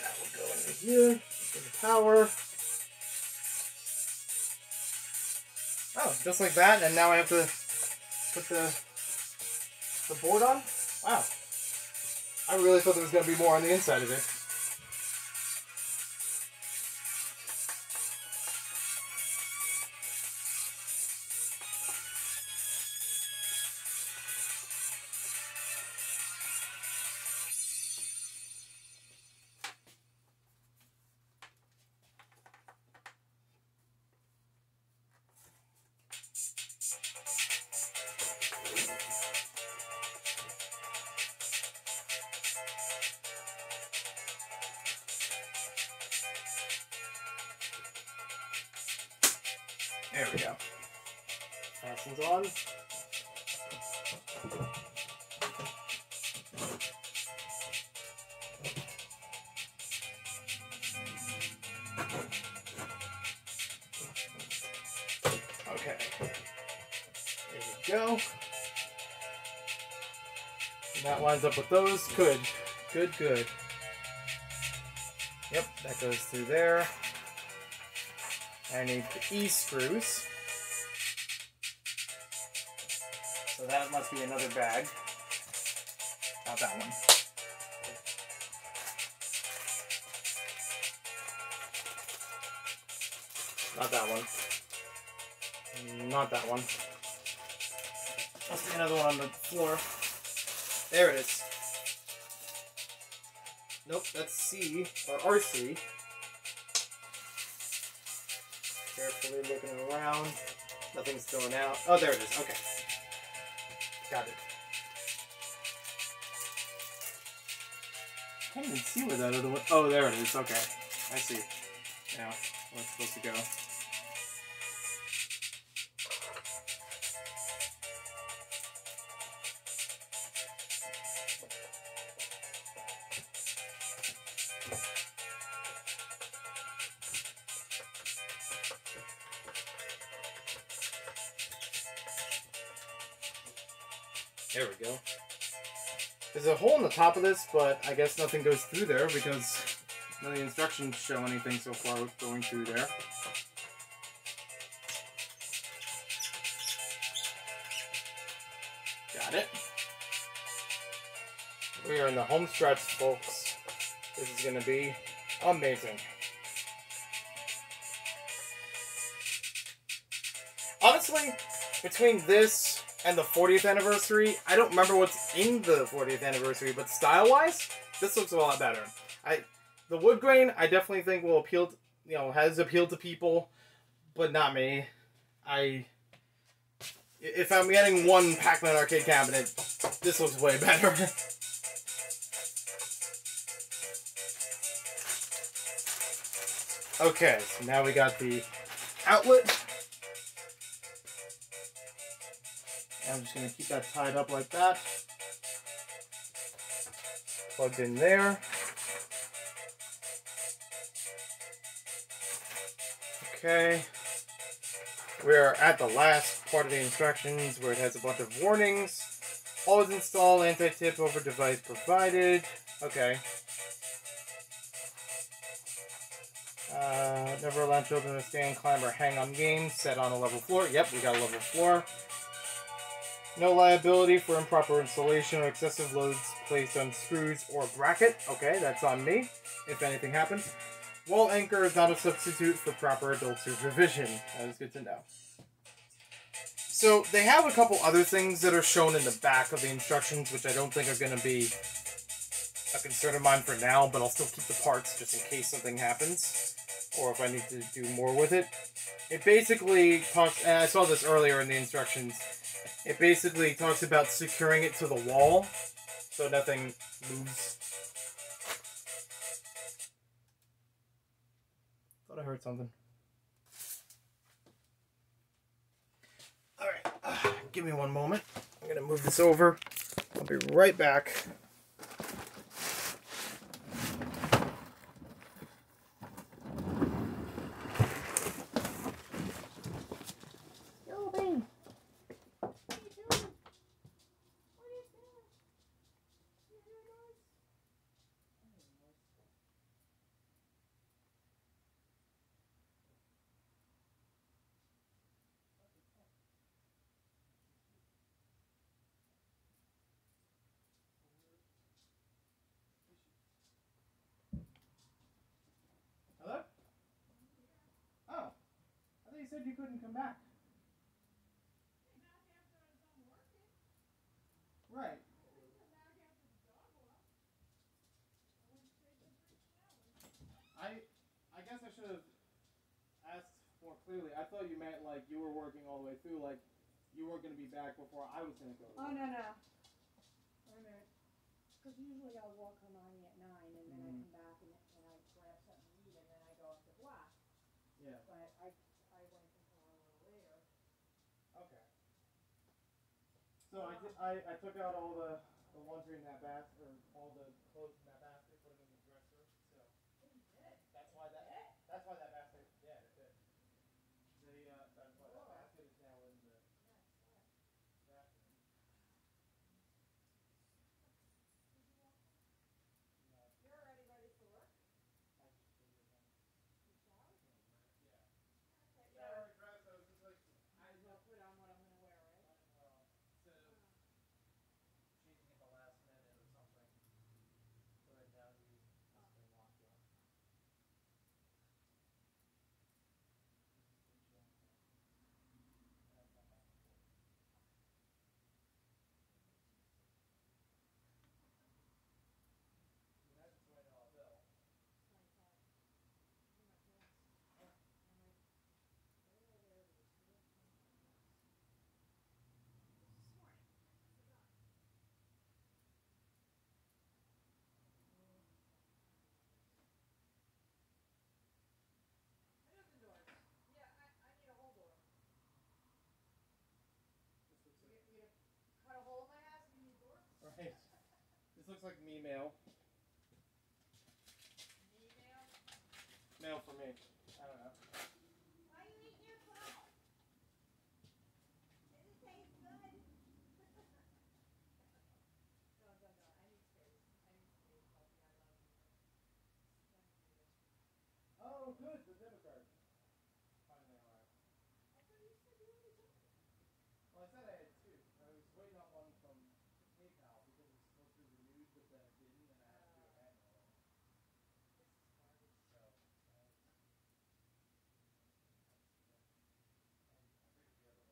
That will go in here. The power. Oh, just like that, and now I have to put the board on? Wow. I really thought there was going to be more on the inside of it. There we go. Fastens on. Okay. There we go. And that lines up with those. Good. Good, good. Yep, that goes through there. I need the E screws. So that must be another bag. Not that one. Not that one. Not that one. Must be another one on the floor. There it is. Nope, that's C, or RC. Carefully looking around. Nothing's going out. Oh, there it is. Okay. Got it. I can't even see where that other one... Oh, there it is. Okay. I see. Now, where it's supposed to go. There we go. There's a hole in the top of this, but I guess nothing goes through there because none of the instructions show anything so far with going through there. Got it. We are in the home stretch, folks. This is going to be amazing. Honestly, between this and the 40th anniversary, I don't remember what's in the 40th anniversary, but style-wise, this looks a lot better. The wood grain, I definitely think will appeal. Has appealed to people, but not me. If I'm getting one Pac-Man arcade cabinet, this looks way better. Okay, so now we got the outlet. I'm just going to keep that tied up like that. Plugged in there. Okay. We're at the last part of the instructions where it has a bunch of warnings. Always install anti-tip over device provided. Okay. Never allow children to stand, climb, or hang on games set on a level floor. Yep, we got a level floor. No liability for improper installation or excessive loads placed on screws or bracket. Okay, that's on me, if anything happens. Wall anchor is not a substitute for proper adult supervision. That is good to know. So, they have a couple other things that are shown in the back of the instructions, which I don't think are going to be a concern of mine for now, but I'll still keep the parts just in case something happens, or if I need to do more with it. It basically talks, and I saw this earlier in the instructions, it basically talks about securing it to the wall so nothing moves. Thought I heard something. Alright, give me one moment. I'm going to move this over. I'll be right back. Hello? Oh, I thought you said you couldn't come back. Right. I guess I should have asked more clearly. I thought you meant like you were working all the way through, like you weren't going to be back before I was going to go. Oh, no. Wait a minute. Because usually I'll walk Hermione at 9 and then I come back and I grab something to eat and then I go up to Black. Yeah. But I went until a little later. Okay. So I took out all the laundry in that basket, or all the clothes in that basket, put them in the dresser. So Oh, you did? that's why that basket. Yeah, it did. That's why that basket is now in the trash room. You're already ready for work? I just figured that. You showered? Yeah. Okay. Yeah, I already dressed. I was just like, Might as well put on what I'm going to wear, right? well, instead of changing at the last minute or something. So right now you just been locked up. Yeah, I need a whole door. You gonna cut a hole in my house and give me a door? Right. This looks like me mail. Me mail? Mail for me. I don't know. Why are you eating your phone? Does it taste good? No. I need space. Buffy. I love you. Let me do this. Oh, good. The debit card finally arrived. I thought you said you already took it. Well, I said I had two. I was waiting on one from PayPal because it was supposed to be renewed, but then it didn't, and I had to do it manually. This is garbage. So,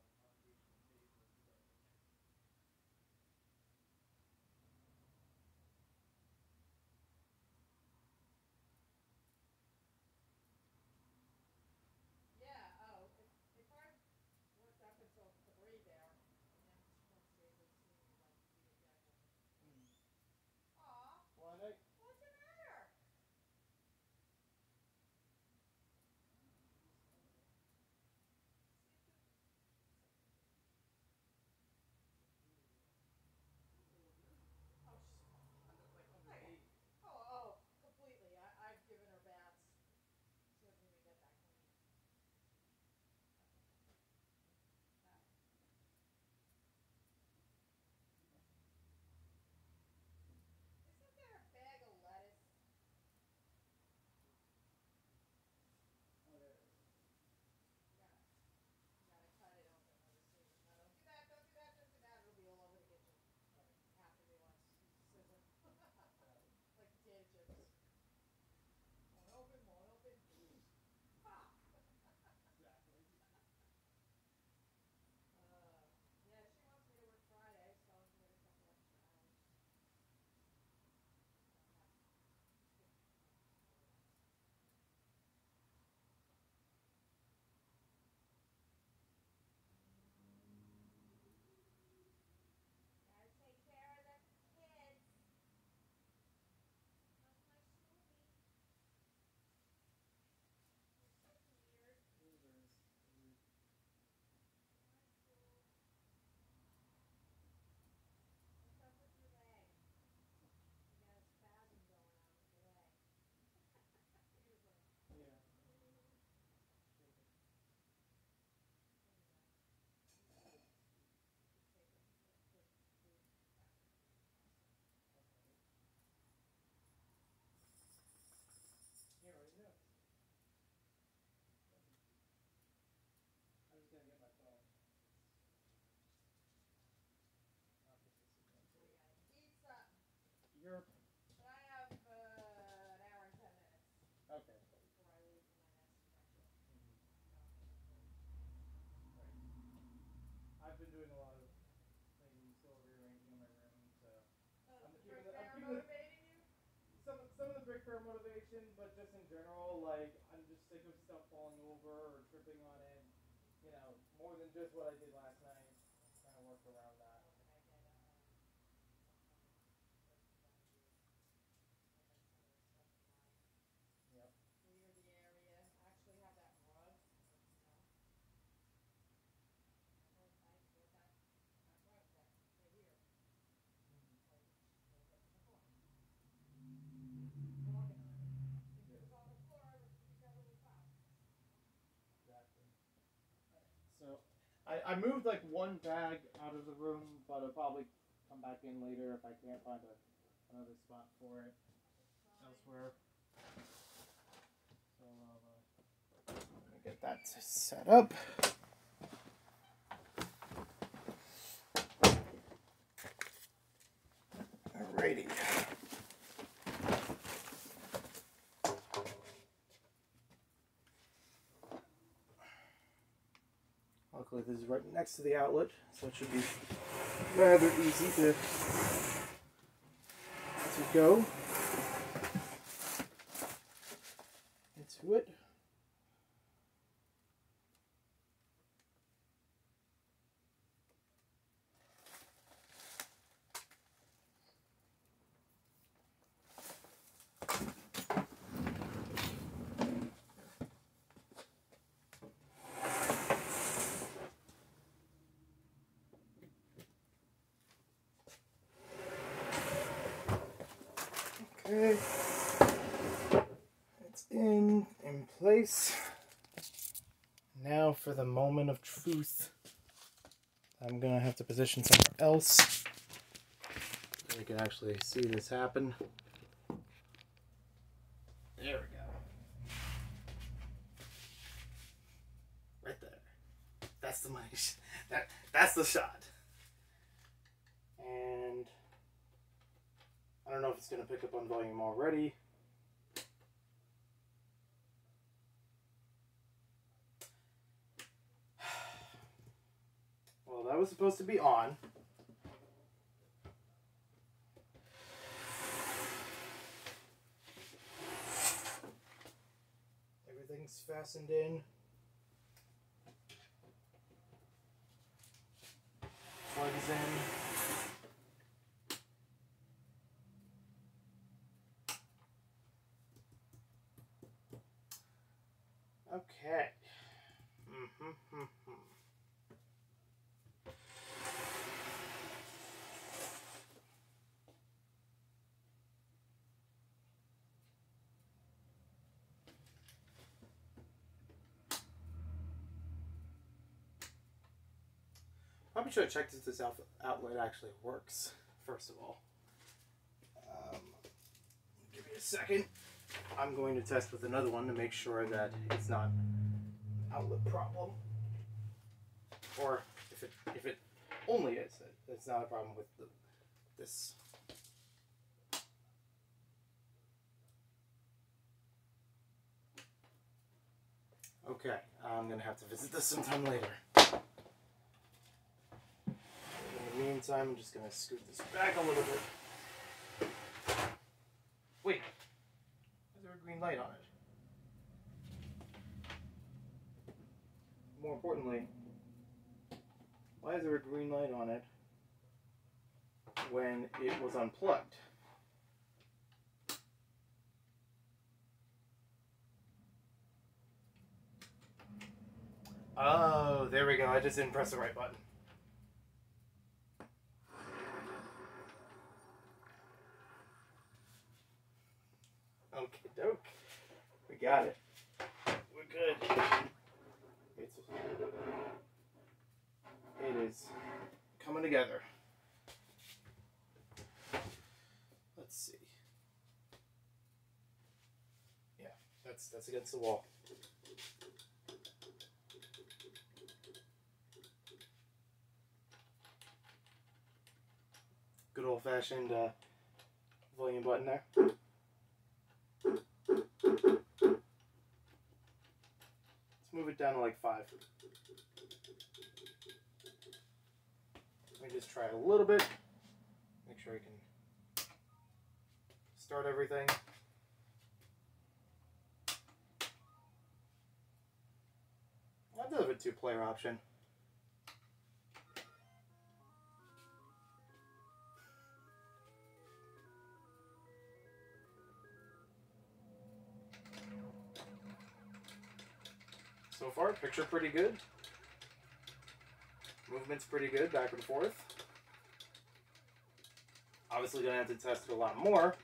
and I figured the other one, modification of paper, is garbage. current motivation, but just in general, like, I'm just sick of stuff falling over or tripping on it. You know, more than just what I did last night. Trying to work around that. Yep. Clear the area. Actually have that rug. I get that rug that right here. Walking on it. If it was on the floor, I would use that little top. Exactly. So, I moved like one bag out of the room, but I'll probably come back in later if I can't find another spot for it elsewhere. So I'll get that set up. Alrighty. Luckily, this is right next to the outlet, so it should be rather easy to go into it. Okay, it's in place. Now for the moment of truth. I'm gonna have to position somewhere else so we can actually see this happen. There we go. Right there. That's the money. That's the shot. And I don't know if it's gonna pick up on volume already. Well, that was supposed to be on. Everything's fastened in. Plugs in. Okay. Probably should have checked if this outlet actually works, first of all. Give me a second. I'm going to test with another one to make sure that it's not an outlet problem. Or if it only is, it's not a problem with this. Okay, I'm going to have to visit this sometime later. In the meantime, I'm just going to scoot this back a little bit. Wait, is there a green light on it? More importantly, why is there a green light on it when it was unplugged? Oh, there we go. I just didn't press the right button. Okay, doke. We got it. We're good. It is coming together. Let's see. Yeah, that's against the wall. Good old-fashioned volume button there. Let's move it down to like 5. Let me just try a little bit. Make sure I can start everything. a 2-player option. So far, picture pretty good. Movement's pretty good, back and forth. Obviously gonna have to test it a lot more.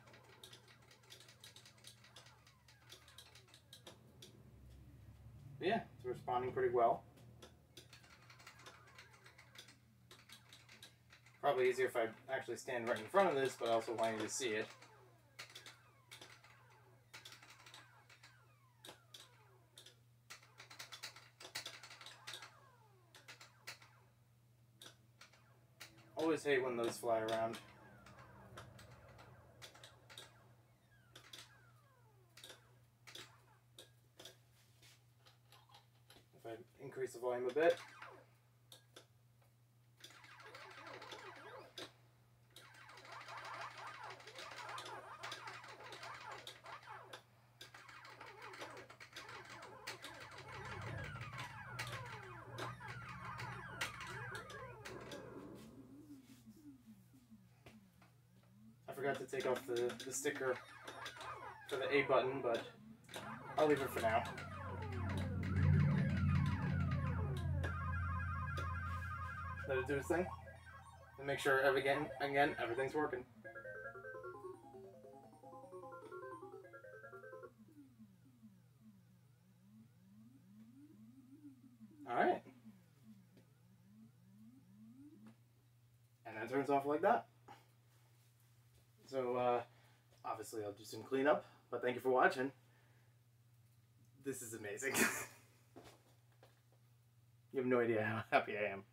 But yeah, it's responding pretty well. Probably easier if I actually stand right in front of this, but I also want you to see it. Always hate when those fly around. If I increase the volume a bit. I forgot to take off the sticker for the A button, but I'll leave it for now. Let it do its thing. And make sure again, everything's working. Alright. And that turns off like that. So, obviously I'll do some cleanup, but thank you for watching. This is amazing. You have no idea how happy I am.